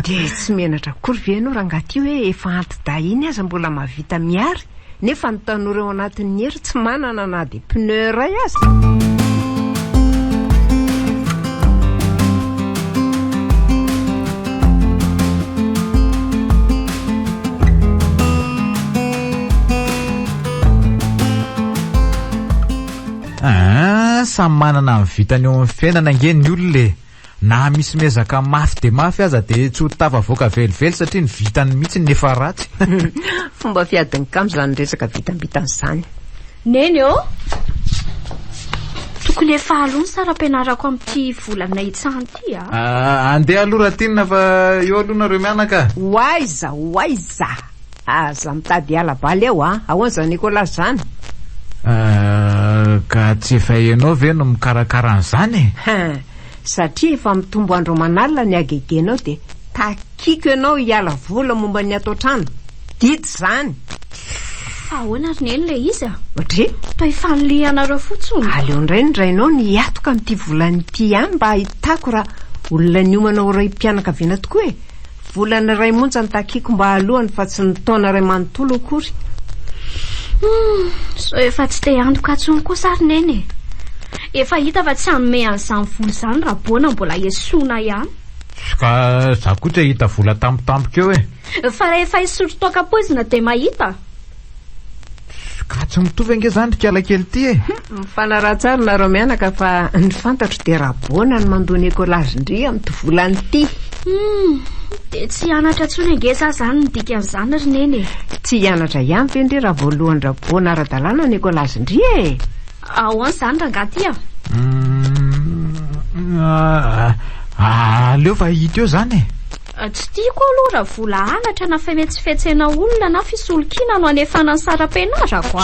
dia tsy menatra akory ve ianao rangaty hoe efa anty-dahiny aza mbola mahavita miary nefa ny tanora eo anatin'ny hery tsy manana na dia pneu ray aza.
Samy manana ny vitany eo amin'ny fiainana nge ny olona na misy mezaka mafy de mafy aza dia tsy ho tafavoaka velively satria ny vitany mihitsy nefa ratsy.
Fomba fiadiny kamo zany resaka vitambitan'izany.
Neny eo tokony efa aloha ny saram-pianarako amin'ity volana itsany ity
andeha aloha ratinina fa eo aloha nareo mianaka.
Waiza aza mitady alabaly eo ahoanza Nicolas zany.
Ka tsy efa ianao ve no mikarakara an'izany
satria efa mitombo andro manalina ny agegenao dia takiko ianao hiala vola momba ny atao trano didy zany.
Ahoana ry neny le izy
ohatry
toy fanolianareo fotsiny.
aleo indray ndrainao ny atoka amin'ity volany ity ihany mba ahitako raha olona niomanao ray mpianakaviana tokoa volana ray monja ny takiko mba alohany fa tsy ny taona ray manontolo akory.
So efa tsy te andoka atsony kosa ry neny efa hita fa tsy hanome an'izany vola zany raha boana mbola esoina ihany.
ka za koa hita vola tampotampoka eo
fa rehefa isotro toaka-poizina dia mahita.
ka tsy mitovy ange zany rikala kely ity
mifanaraha tsara nareo mianaka fa ny fantatro dia raha boana ny mandoa Nicolas indria amin'ity volany ity.
dia tsy hianatra ntsony ange za zany ny dikan'izany ry neny.
tsy hianatra ihany ve ndre raha voalohany raboana ara-dalàna Nicolas indria
ahoan' izany rangaty
aleo fa hita eo zany
tsy tiako aloha raha vola anatra na fametsifetsena olona na fisolokina no anefana ny saram-pianarako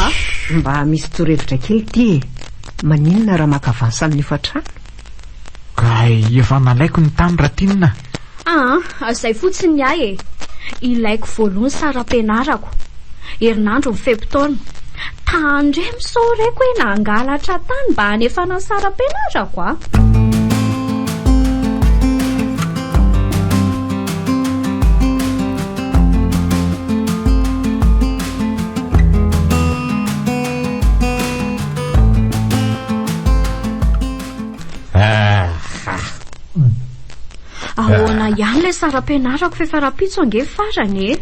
mba misy torohevitra kely ity maninona raha makavansy amin'ny efatrano
ka efa nalaiko ny tany ratinina.
Zay fotsiny ahy ilaiko voalohany saram-pianarako herinandro ny fepitaona tandre misaoreko hoe nangalatra tany mba hanefana ny saram-pianarako ahoana ihany le saram-pianarako fa efa rapitso ange farany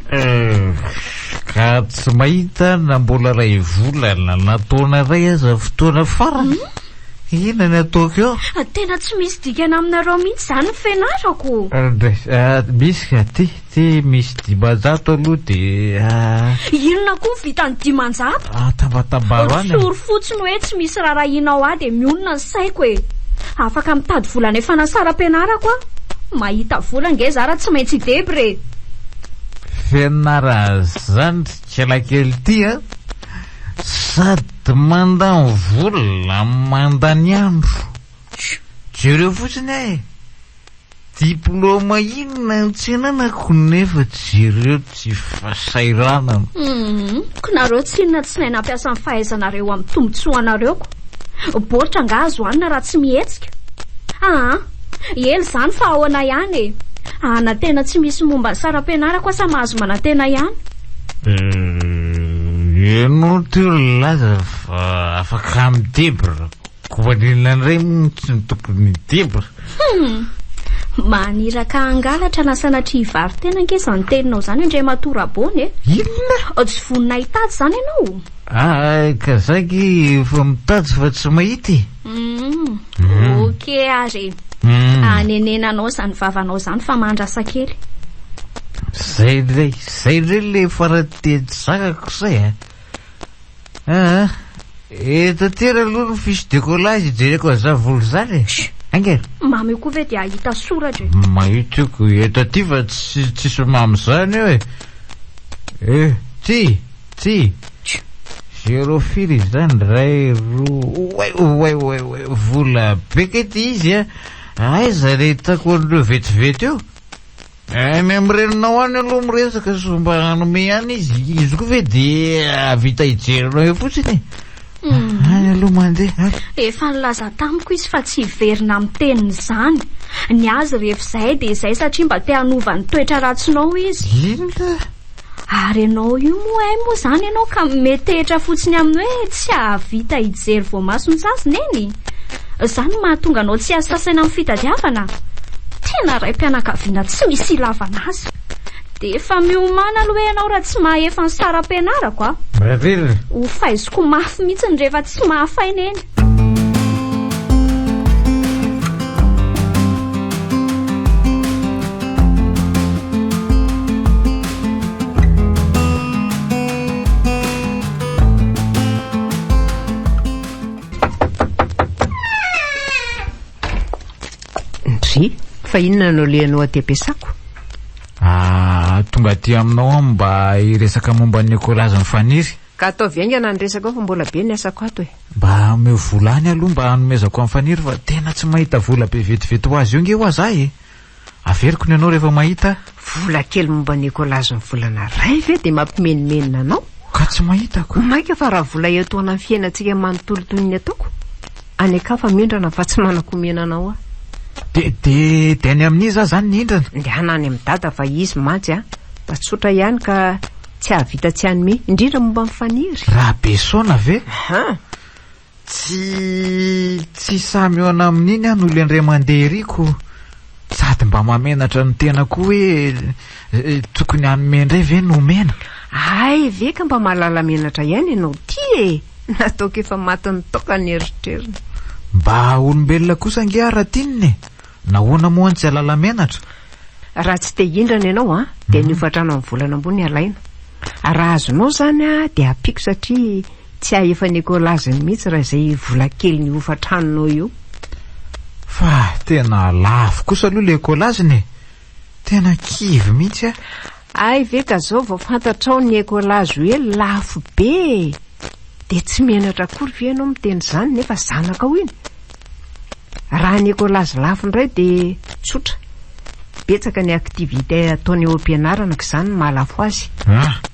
ka tsy mahita na mbola ray volana nataona ray aza fotoana farany ina ny ataoko eo
tena tsy misy dikana aminareo mihitsy zany ny fianarako.
misy ka ty misy dimanjato aloha dia
inona koa vitany dimanjato
tambatabaro any
sory fotsiny hoe tsy misy rarahinao dia mionona ny saiko afaka mitady volana efa na saram-pianarako mahita vola nge za raha tsy maintsy deby re
fianara zany kelakely ty sady mandany vola mandany andro jereo fotsiny diplôma inona ny tsenanako nefa jereo tsy fasairanana
ko nareo tsy inona tsy nay nampiasa ny fahaizanareo amin'ny tombotsoanareo ko baoritra nga azo anina raha tsy mihetsika ely zany fa ahoana ihany na tena tsy misy momba ny saram-pianarako asa mahazo manantena ihany.
Ianao teo laza fa afaka midebra koan'ilona ndray tsy tokony debra
maniraka angalatra na sanatria ivary tena nkesa ny teninao zany indray matora bony
inona
tsy vonina hitady zany ianao
ka zaky efa mitady fa tsy mahity
ok ary nenenanao zany vavanao zany fa mandrasa kely
zay ndray le faratedy zakako zay etatera aloha ny fisy décollage jereko aza volo zany angera
mamy koa ve dia ahita soratra
mahitako etaty fa tsisy mamy zany eo ty zéro firy zany ray roa vola beka ty izy aiza le hitako an'ireo vetivety eo miamireninao any aloha miresaka so mba hanome any izy koa ve dia vita hijerinao eo fotsiny aloha mandeha.
Efa nilaza tamiko izy fa tsy verina amin'ny tenin'izany. Ny azy rehefa izay dia izay satria mba te hanova ny toetra ratsinao izy.
Inona?
Ary ianao io moa ay moa izany ianao ka metehitra fotsiny amin'ny hoe tsy ahavita hijery voamasony sasiny eny. Izany mahatonga anao tsy asasaina amin'ny fitadiavana. Tena raim-pianakaviana tsy misy ilavana azy. Dia efa miomana aloha hoe ianao raha tsy mahefa ny saram-pianarako a.
Maririna.
Ho faizoko mafy mihitsy rehefa tsy mahafaina eny.
Fa inona no lehanao aty ampiasako?
Tonga aty aminao mba hiresaka momba ny ekolazy mifaniry.
Ka ataovy aingana ny resaka ao fa mbola be ny asako ato e.
Mba omeo volany aloha mba hanomezako amin'ny faniry fa tena tsy mahita vola be vetivety ho azy io nge ho azahy e. Averiko ny anao rehefa mahita.
Vola kely momba ny ekolazy ny volana ray ve dia mampimenimenina anao?
Ka tsy mahitako.
Maika fa raha vola etoana amin'ny fiainantsika manontolo toy ny ataoko. Any akafa mindrana fa tsy manako-mena anao a.
De any amin'iza zany ny indrana?
Ndia hanany amin'ny dada fa izy mantsy a. Da tsotra ihany ka tsy ahavita tsy anyme indrindra momba mifaniry.
Raha besaona ve? Tsy samy eo ana amin'iny a nolo indray mandeha eriko. Sady mba mamenatra ny tena koa hoe tokony hanome indray ve no mena.
Ay ve ka mba mahalala menatra ihany ianao ty e. Nataoko efa matin'ny toka ny eritrerina.
Mba olombelona kosa nge aratininy. Nahoana moa tsy alala menatra?
Raha tsy te hindrana ianao a dia niofatrano amin'ny volana ambony alaina. Raha azonao zany a dia apiko satria tsy ahefa ny ekolaziny mihitsy raha izay vola kely ny ofatranonao io.
Fa tena lafo kosa aloha le ekolaziny. Tena kivy mihitsy a.
Ay ve ka zao vao fantatrao ny ekolazy hoe lafo be. Dia tsy menatra akory ve ianao miteny izany nefa zanaka ao iny. Raha ny ekolazy lafo indray dia tsotra. Betsaka ny aktivité ataony eo am-pianarana ka izany mahalafo azy.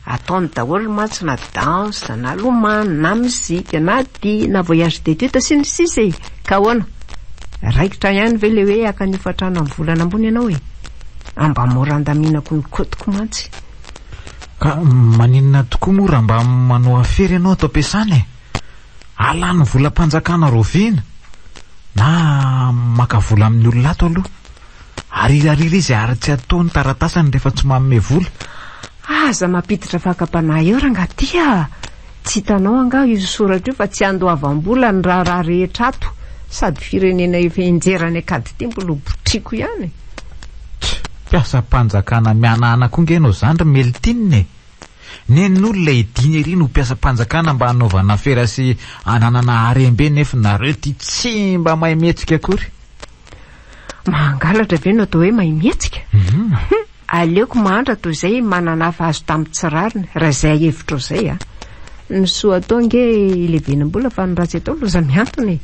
Ataony daholo mantsy na danse na lomano na muzika na dia na voyage d'études sy ny sisa e. Ka ahoana? Raikitra ihany ve le hoe aka niofatrano amin'ny volana ambony ianao e. Amba mora andaminako ny kotoko mantsy.
Ka maninona tokoa moa raha mba manao afery ianao ato am-piasana e. Alany volam-panjakana roviana na maka vola amin'ny olona ato aloha. Arirarira izy ary tsy ataony taratasany rehefa tsy manome vola.
Aza mampiditra fakapanahy eo ranga tia. Tsy hitanao anga io soratra io fa tsy andoavam-bola ny raha rehetra ato. Sady firenena efa injerany akady ty mbola botriko ihany.
Piasa mpanjakana mianana koa nge no zandry melitininy. Nen'olona idiny ery no piasa mpanjakana mba hanaovana afera sy ananana arembe nefa nareo ty tsy mba mahay mihetsika akory.
Mangalatra ve no atao hoe mahay mihetsika? Aleoko mahandra toy izay mananafa azo tamin'ny tsirariny raha izay hevitra izay a. Ny soa atao nge ilevenam-bola fa ny ratsy atao loza miantony.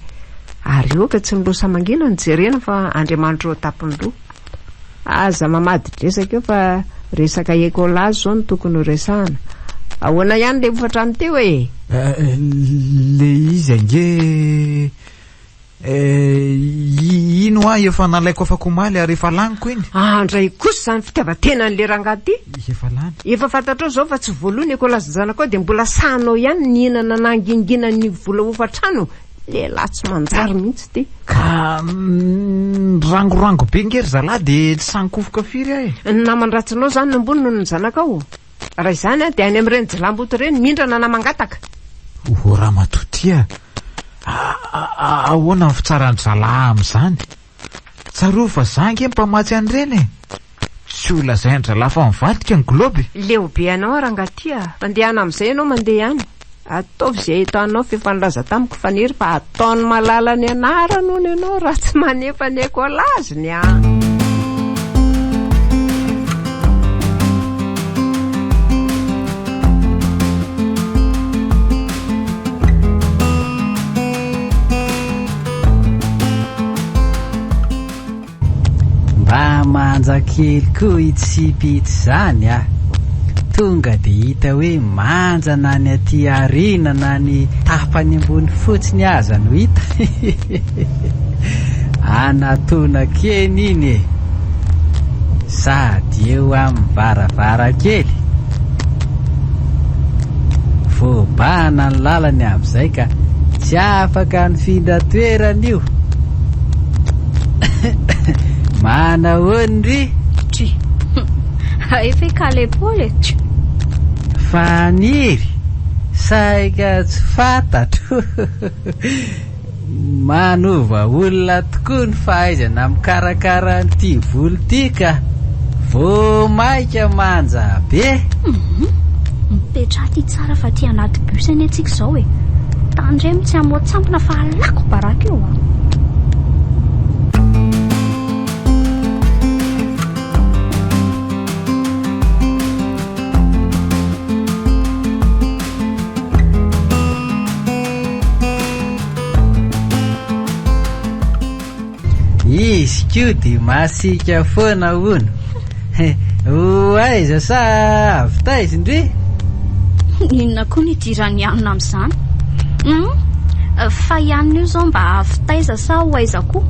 Ary eo ka tsy nilosa mangina ny jerena fa Andriamanitra eo tapony roa. Aza mamady dresaka eo fa resaka ekolazy zao no tokony resahana. Ahoana ihany le ofatrano teo e?
Le izy ange ino a efa nalaiko afaka omaly ary efa laniko iny.
Andray kosa zany fitiavatena n'le rangaty.
Efa lany.
Efa fantatrao zao fa tsy voalohany ekolazy zanako ao dia mbola sahanao ihany ny hinana nangingina ny vola ofatrano. Lehilahy tsy manjary mihitsy ty.
Ka rangorango be ngery zalahy dia tsy sankofoka firy ahy.
Ny naman-dratsinao zany no ambony noho ny zanakao. Raha izany a dia any amin'ireny jilamboto ireny mindrana namangataka.
Raha matotia. Ahoana ny fitsarany zalahy amin'izany? Tsaro fa zangy mpamatsy an'ireny e. Tsy olona izay ny zalahy fa mivadika ny globy.
Leo be anao rangatia. Mandehana amin'izay ianao mandeha ihany. Ataovy izay hitanao fefanilaza tamiko faniry fa ataony malala ny anarany hono ianao raha tsy manefa ny ekolaziny a.
Mba manja kely koa itsipitsy zany a. Tonga dia hita hoe manja na ny aty arina na ny tapany ambony fotsiny aza no hita. Anatona keny iny sady eo amin'ny varavarakely. Voabahana ny lalany amin'izay ka tsy afaka nifindra toerana io. Manahoany ry?
Efa kalepoly
faniry saika tsy fantatro. Manova olona tokoa ny fahaizana mikarakara an'ity volo ty ka vo maika manja be.
Mipetra ty tsara fa ty anaty bus any antsika izao e. Tandremo tsy amoatsampina fa alako baraka eo a.
Izy kio dia masika foana hono. Ho aiza sa avy taiza ndry?
Inona koa ny idirany ianona amin'izany? Fa ianona io zao mba avy taiza sa ho aiza koa?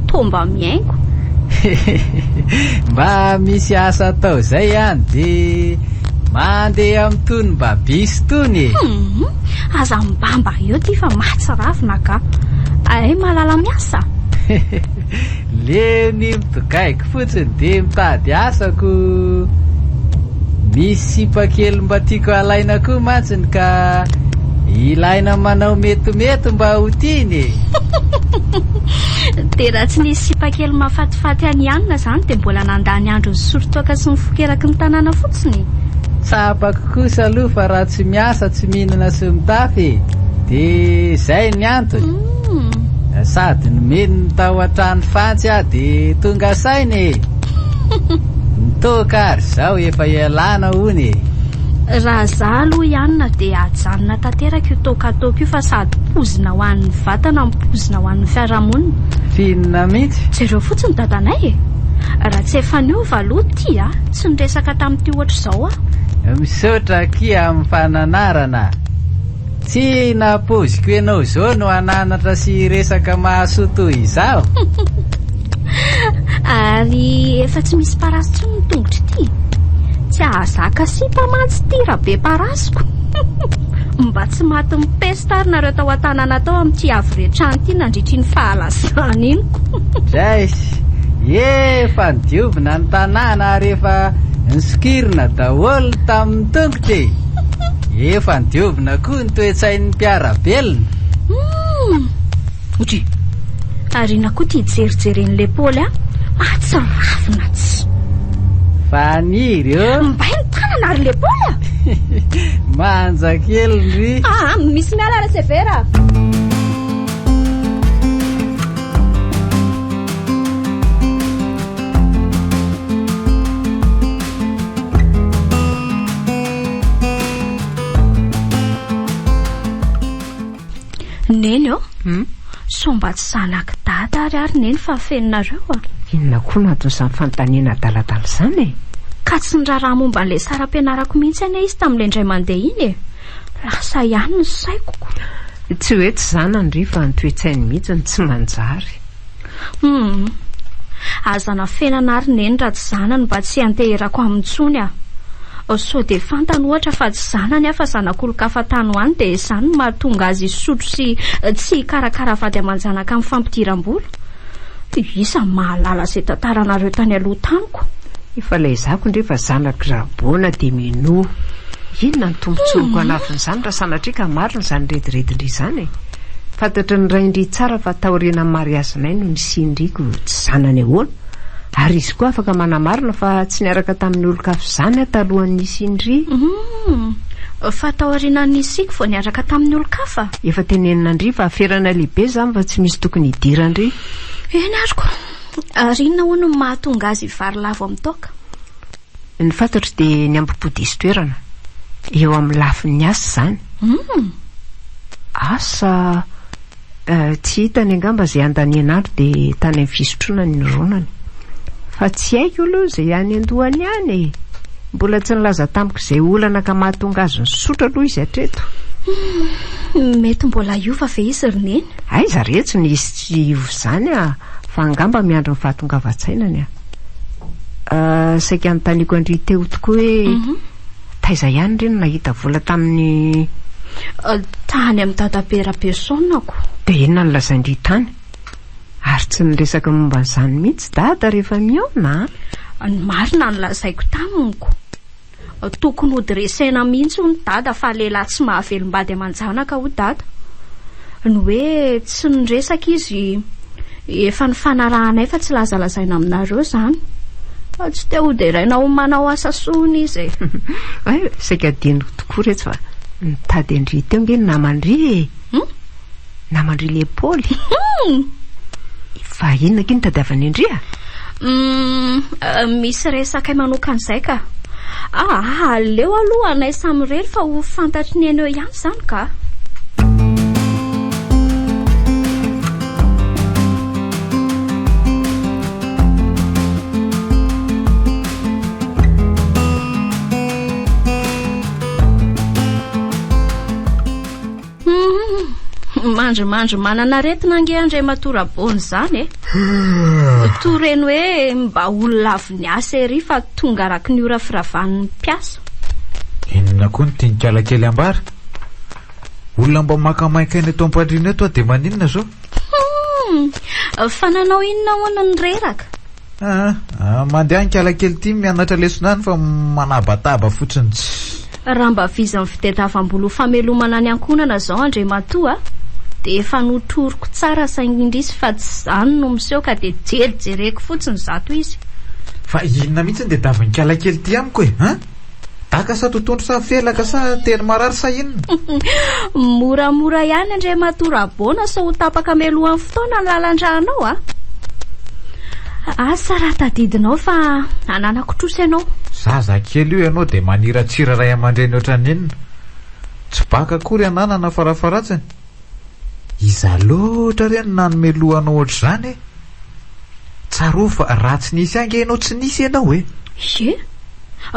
Tomba miaingo.
Mba misy asa atao zay ihany dia mandeha amin'ny tony mba bisy tony.
Aza mbamba eo ty fa mahatsiravina ka. Ay malala miasa.
Le ny mitogaiko fotsiny dia mitady asako. Misy sipakely mba tiako alaina koa mantsiny ka ilaina manao metomety mba ho tiany.
Dia raha tsy nisy sipakely mahafatifaty any ianona izany dia mbola nandany andro ny sorotoaka sy ny fokeraky ny tanàna fotsiny.
Tsapako kosa aloha fa raha tsy miasa tsy mihinana sy mitafy dia izay ny antony. Sady nomeny ny tao an-trano fantsy aho dia tonga sainy. Nitoka ary zao efa ialana hony.
Raha za aloha ianona dia ajanona tanteraka io tokatoko io fa sady pozina ho an'ny vatana mipozina ho an'ny fiarahamonina.
Finina mihitsy.
Jereo fotsiny dadanay e. Raha tsy efa niova aloha ty a tsy niresaka tamin'ity ohatra izao a.
Misaotra kia amin'ny fananarana. Tsy napoziko ianao zao no ananatra sy resaka mahasoto izao.
Ary efa tsy misy parasy tsy ny tongotry ty. Tsy ahazaka sipa mantsy ty raha be parasiko. Mba tsy maty mipesta ary nareo tao an-tanàna tao amin'ity avy rehetrany ty nandritry ny fahalasana iny.
Draisy, efa nidiovina ny tanàna ary efa nisikirina daholo tamin'ny tongotry. Efa nidiovina koa ny toe-tsain'ny mpiara-belona.
Otry, ary na koa ty jerijeren'le Paoly a mahatsiravina tsy.
Faniry eo.
Mbay ny tanana ary le Paoly a.
Manja kely ry.
Misy miala severa. Neny eo? Somba tsy zanaky dada ary neny fa fenonareo a.
Inona koa naton'izany fanontaniana adaladala izany e?
Ka tsy niraraha momba n'ilay saram-pianarako mihitsy ane izy tamin'ilay indray mandeha iny e. Lasa ihany ny saiko.
Tsy hoe tsy zanany ry fa nitoetsainy mihitsy ny tsy manjary.
Azana fenana ary neny raha tsy zanany mba tsy anteherako amintsony a. So dia fantany ohatra fa tsy zanany fa zanak'olon-kafatany ho any dia izany mahatonga azy sotro sy tsy karakara vady aman-janaka amin'ny fampidiram-bola. Isa mahalala izay tantaranareo tany aloha tamiko.
Efa laizako ndre fa zanako raboana dia mino. Inona ny tombotsomoko anafin'izany raha sanatria ka marina izany rediredindry izany e. Fantatry ny raindry tsara fa taoriana mariazinay no nisindriko tsy zanany ahoana. Ary izy koa afaka manamarina fa tsy niaraka tamin'ny olon-kafa izany talohan'ny nisindry.
Fa taoriana nisiko vao niaraka tamin'ny olon-kafa.
Efa tenenina ndry fa aferana lehibe izany fa tsy misy tokony hidirandry.
Eny ariko. Ary inona hono no mahatonga azy vary lavo amin'ny toaka?
Ny fantatro dia ny ambopodisy toerana. Eo amin'ny lafin'ny asa izany. Asa tsy hitany angamba izay andaniana andro dia tany amin'ny fisotroana ny ronany. Fa tsy haiko aloha izay any andohany ihany e. Mbola tsy nilaza tamiko izay olana ka mahatonga azy ny sotra aloha izy hatreto.
Mety mbola iova ve izy roneny?
Ay zareo tsy nisy tsy ivo zany fa angamba miandro ny fahatongavatsainany saika nytaniko andry teo tokoa hoe taiza ihany reny nahita vola tamin'ny
tany amin'ny dadaperapesonako.
de inona ny lazaindry tany ary tsy niresaka momba n'izany mihitsy dada rehefa miona.
Ny marina ny lazaiko taminiko. Tokony ho dresaina mihitsy ny dada fa lehilahy tsy mahavelombady aman-janaka ho dada. Ny hoe tsy niresaka izy efa ny fanarahanay fa tsy lazalazaina aminareo zany. Tsy te ho deraina ho manao asa sony izy
ay saika diniko tokoa rehetra fa nitady andry teo nge namandry namandry le Paoly fa inona kiny tadiavany andry
misy resaka manokan'izay ka. Aleo aloha anay samy rery fa ho fantatry ny aneo ihany zany ka. Mandry manana retina ange Andray Matorabony zany toreny hoe mba olona avy ny asa ery fa tonga araky ny ora firavan'ny mpiasa.
Inona koa ny tinikala kely ambara olona mba makamaika eny eto am-padrina eto de maninona zao?
Fa nanao inona hoana ny reraka?
Mandeha nikala kely ty mianatra lesonany fa manabataba fotsiny
raha mba viza ny fitadiavam-bola famelomana ny ankonana zao Andray Matoa de efa notoroko tsara saingindrisy fa tsy zany no miseho ka de jerijereko fotsiny zato izy.
Fa inona mihitsy de davy nikala kely ty amiko daka sa totondro sa felaka sa teny marary sa inona?
Moramora ihany Andray Matorabona sa ho tapaka melohan'ny fotoana ny lalandranao asa raha tadidinao fa ananako trosy ianao.
Zaza kely io ianao de maniratsira ray aman-dreny ohatran'inona tsy baka akory ananana farafaratsiny iza loatra reny nanome lohanao ohatr'izany tsaro fa ratsy nisy ange ianao tsy nisy ianao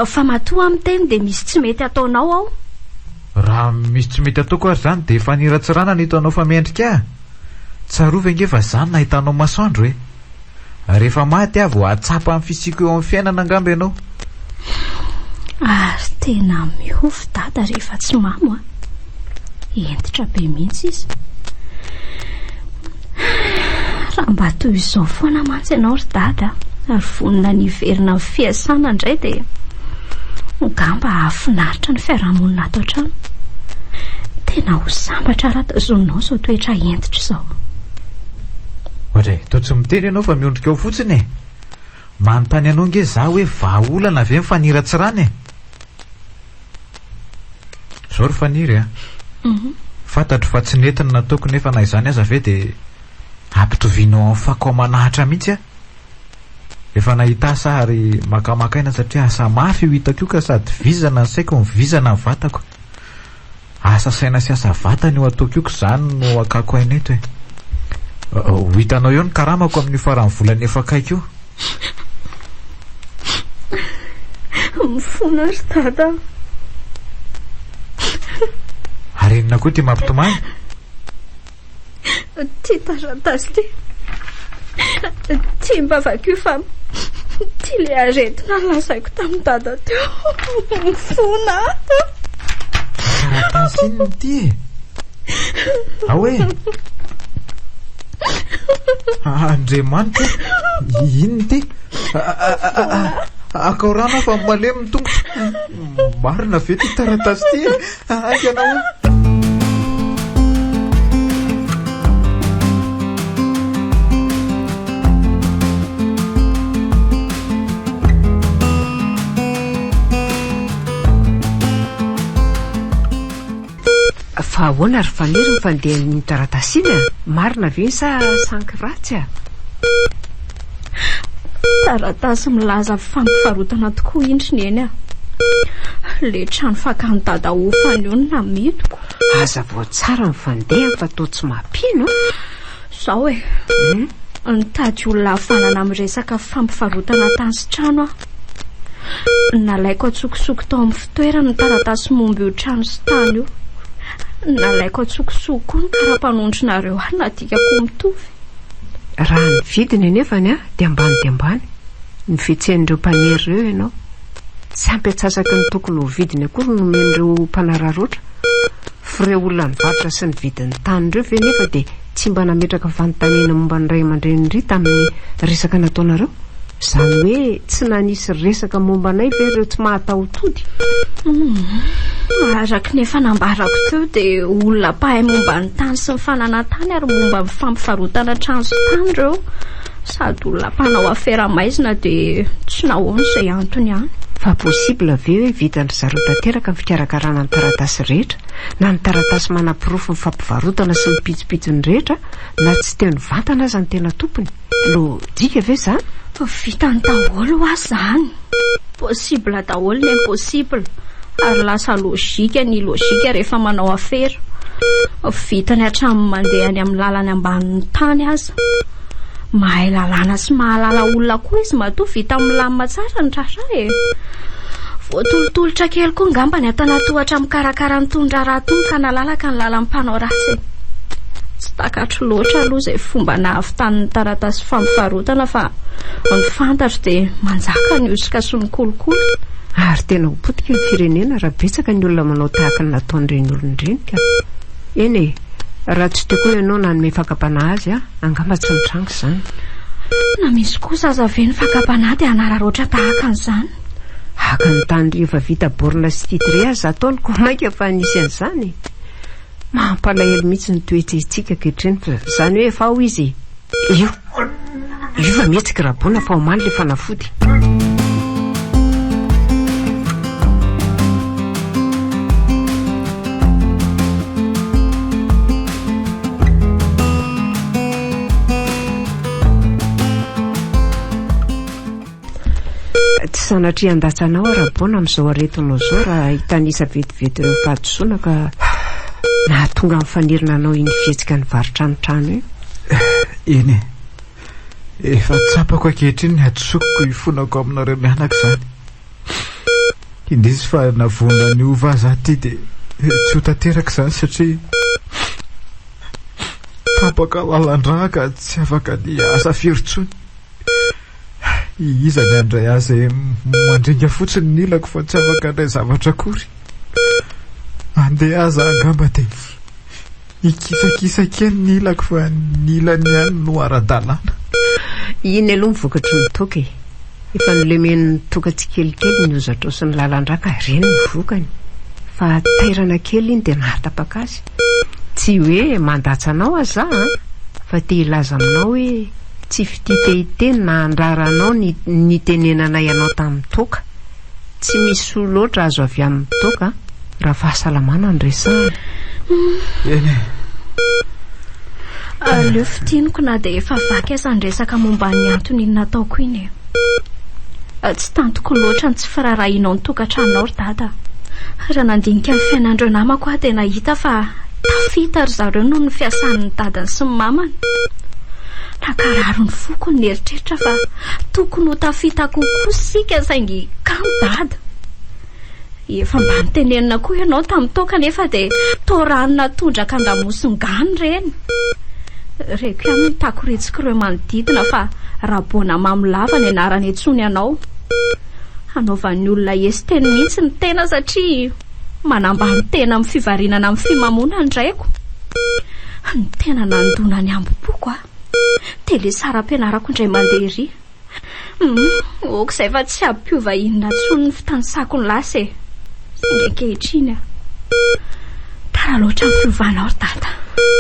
fa matoa amin'ny teny de misy tsy mety ataonao ao.
Raha misy tsy mety ataoko ary zany de efa niratsirana ny hitanao fa mendrika tsarova ange fa zany nahitanao masoandro rehefa maty avy atsapa amin'ny fisiko eo amin'ny fiainana angamba ianao.
Ary tena miofo dada rehefa tsy mamo entitra be mihitsy izy. Raha mba toy izao foana mantsy ianao ry dada ary vonina niverina ny fiasana indray de ngamba afinaritra ny fiarahamonina ato an-trano. Tena ho sambatra raha tazonao zao toetra entitra izao.
Ohatray toa tsy miteny ianao fa miondrika ao fotsiny manontany anao nge za hoe vahaolana avy mifaniratsirany zao ry faniry fantatro fa tsy netiny nataoko nefa na izany aza ve de ampitovianao amin'ny fakao manahatra mihitsy efa nahita asa ary makamakaina satria asa mafy io hitako io ka sady vizana ny saiko mivizana ny vatako asa saina sy asa vatany io ataoko io ka zany no akako aina eto ho hitanao eo ny karamako amin'ny faran'ny volana efa kaiky io.
Mifona ry dada.
Ary inona koa ty mampitomany?
Ty taratasy ty mba vakio fa ty le aretina lazaiko tamin'ny dada teo. Mifona.
Taratasy inona ty ahoe Andriamanitra inona ty akaorana fa malemy ny tongotra marina ve ty taratasy ty ankanao
fa ahoana ry faniry mifandeha ny taratasy iny marina ve sa sankiratsy
taratasy milaza fampivarotana tokoa indriny eny le trano fakany dada hofany io na mitoko
aza vao tsara mifandeha fa tao tsy mampino
zao nitady olona hafanana amin'ny resaka fampivarotana tany sy trano nalaiko atsokosoko tao amin'ny fitoerana ny taratasy momby io trano sy tany io nalaiko atsokosoko ny karapanondrinareo any nadikako mitovy.
Raha ny vidiny anefany dia ambany dia ambany ny fihetsehanyireo mpaniry ireo ianao. Tsy ampy-atsasaka ny tokony ho vidiny akory nomen'ireo mpanararoatra. Fireo olona ny varotra sy ny vidin'ny tany ireo ve nefa dia tsy mba nametraka fanontaniana momba ny ray aman-dreny ry tamin'ny resaka nataonareo. Izany hoe tsy nanisy resaka momba anay ve ireo tsy mahatao-tody.
Araka nefa nambarako teo dia olona mpahay momba ny tany sy ny fananantany ary momba ny fampivarotana trano sy tany ireo. Sady olona mpanao afera maizina dia tsy nahoana izay antony any.
Fa possible ve hoe vitan'ny zareo tanteraka ny fikarakarana ny taratasy rehetra, na ny taratasy manam-pirofo ny fampivarotana sy ny pitsopitsony rehetra, na tsy teo ny vantana aza ny tena tompony. Lo dika ve zany?
Vitany daholo azy zany. Possible daholo ny impossible. Ary lasa logika ny logika rehefa manao afera. Vitany hatramin'ny mandeha any amin'ny lalany ambanin'ny tany aza. Mahay lalàna sy mahalala olona koa izy matoa vita milamina tsara ny tratra e. Voatolotolotra kely koa ngamba ny atanatohatra amin'ny karakara ny tondrara tony ka nalalaka ny lalan'ny mpanao ratsy. Tsy takatro loatra aloha izay fomba nahavitan'ny taratasy fampivarotana fa ny fantatro dia manjaka ny osika sy ny kolokolo.
Ary tena ho potika ny firenena raha betsaka ny olona manao tahaka ny nataon'ireny olon'ireny ka. Eny e, raha tsy teo koa ianao nanome fakapanahy azy angamba tsy mitrango izany.
Na misy kosa aza ve ny fakapanahy dia anararoatra tahaka an'izany.
Haka ny tany rehefa vita borina sy titre azy ataony ko mainka fa nisy an'izany. Mampalahelo mihitsy ny toetritsika ankehitriny fa izany hoe efa ao izy. Io fa mihetsika rabona fa omaly le fanafody. Tsy sanatria andatsanao rabona amin'izao aretinao zao raha hitanisa vetivety ireo fahadisoana ka nahatonga mifanirina anao iny fihetsika ny varotra ny trano io.
Eny efa tsapako ankehitriny ny atsokoko ifonako aminareo mianaka izany. Indisy fa navona ny ova aza ty dia tsy ho tanteraka izany satria tapaka lalandra ka tsy afaka ny asa firy-tsony. Iza ny andray azy mandringa fotsiny ny ilako fa tsy afaka andray zavatra akory. Andeha aza angamba dia ikisakisakeny ny ilako fa ny ilany ihany no ara-dalàna.
Iny aloha mivokatry ny toka e. Efa nolemen'ny toka tsy kelikely ny ozatra sy ny lalandraka ireny mivokany. Fa tairana kely iny dia nahatapaka azy. Tsy hoe mandatsanao aza fa te hilaza aminao hoe tsy fititehiteny na andraranao ny tenenanay ianao tamin'ny toka. Tsy misy loatra azo avy amin'ny toka raha fahasalamana ny resahana.
Eny
Aleo fitiniko na dia efa vaky aza ny resaka momba ny antony iny nataoko iny e. Tsy tantoko loatra ny tsy firarahinao ny tokantranonao ry dada. Raha nandinika ny fiainandreo namako dia nahita fa tafita ry zareo noho ny fiasan'ny dadany sy ny mamany. Nakararo ny foko ny eritreritra fa tokony ho tafita kokoa sika saingy kamo dada. Efa mba nitenenina koa ianao tamin'ny toka nefa dia toranina tondraka andamosongany ireny. Reko ihany ny takoretsika ireo manodidina fa rabona mamolava ny anarany etsony ianao. Anaovan'ny olona esiteny mihitsy ny tena satria manambany tena amin'ny fivarinana amin'ny fimamonana indraiko. Ny tena nandona ny ambopoko tele sara ampianarako indray mandeha ery. Oko izay fa tsy ampiova inona tsony ny fitanisako ny lasa e. Singa ankehitriny tara loatra ny fiovanao ry dada.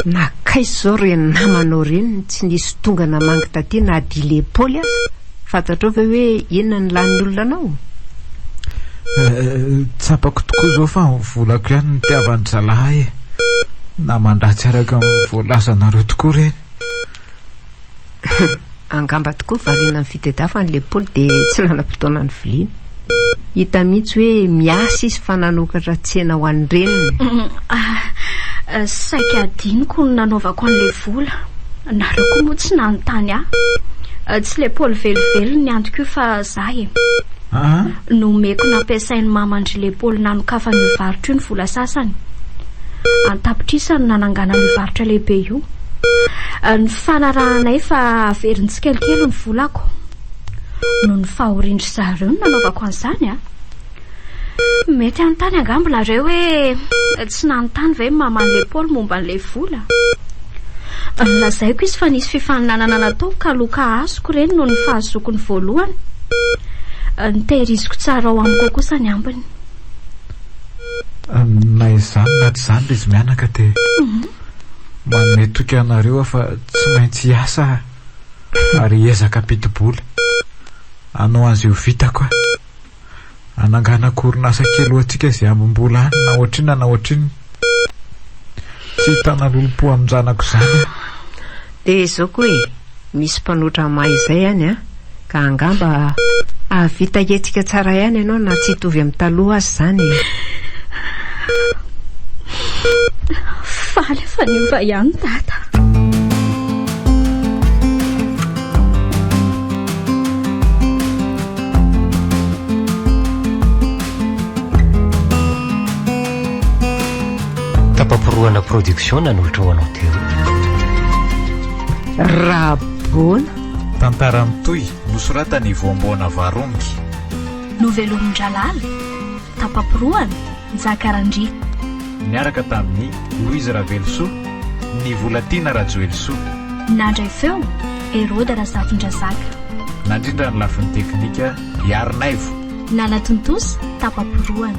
Nakaizy izao reny namanao reny tsy nisy tonga namangy taty na adile Paoly aza. Fantatrao ve hoe inona ny lany olona anao?
Tsapako tokoa zao fa volako ihany ny tiavan'ny zalahy na mandratsy araka amin'ny voalazanareo tokoa reny.
Angamba tokoa variana ny fitedafany le Paoly dia tsy nanam-potoana ny viliana. Hita mihitsy hoe miasa izy fa nanokatra tsena ho an'ny reniny.
Saika adiniko ny nanaovako an'ilay vola. Nareo koa moa tsy nanontany tsy le Paoly velively ny antoko io fa zah e. Nomeko nampiasain'ny mamandry le Paoly nanokafany varotra io ny vola sasany. antapitrisany nanangana mivarotra lehibe io. Ny fanarahanay fa averintsy kelikely ny volako no ny fahorindry zareo no nanaovako an'izany a. Mety anontany angambolareo hoe tsy nanontany ve maman'le Paul momba n'le vola. Lazaiko izy fa nisy fifaninanana natao ka loka azoko reny no ny fahazokony voalohany. Nitehiriziko tsara ao amiko kosa ny ambiny.
Na izany na tsy izany izy mianaka te manome toky anareo fa tsy maintsy hiasa ary ezaka pitibola anao azy io vitako anangana koronasa kely ohatsika izay ambom-bola any na ohatrina na ohatriny tsy hitana lolo-po amin'njanako izany.
Dia izao koa misy mpanoatra mahizay any a ka angamba avita hetsika tsara ihany ianao na tsy hitovy amin'ny taloha azy izany.
Faly fa niova ihany tata.
Tapamporoana production nanolotra ho anao teo.
Rabona
tantara mitoy nosoratany voamboana varongy.
Novelomon-dralala tapamporoana Njakarandry.
Niaraka tamin'ny Louise Ravelso, ny Volatiana Rajoelso.
Nandray feo Herode Razafindrazaka.
Nandrindra ny lafin'ny teknika Iarnaivo.
Nanatontosa tapamporoana.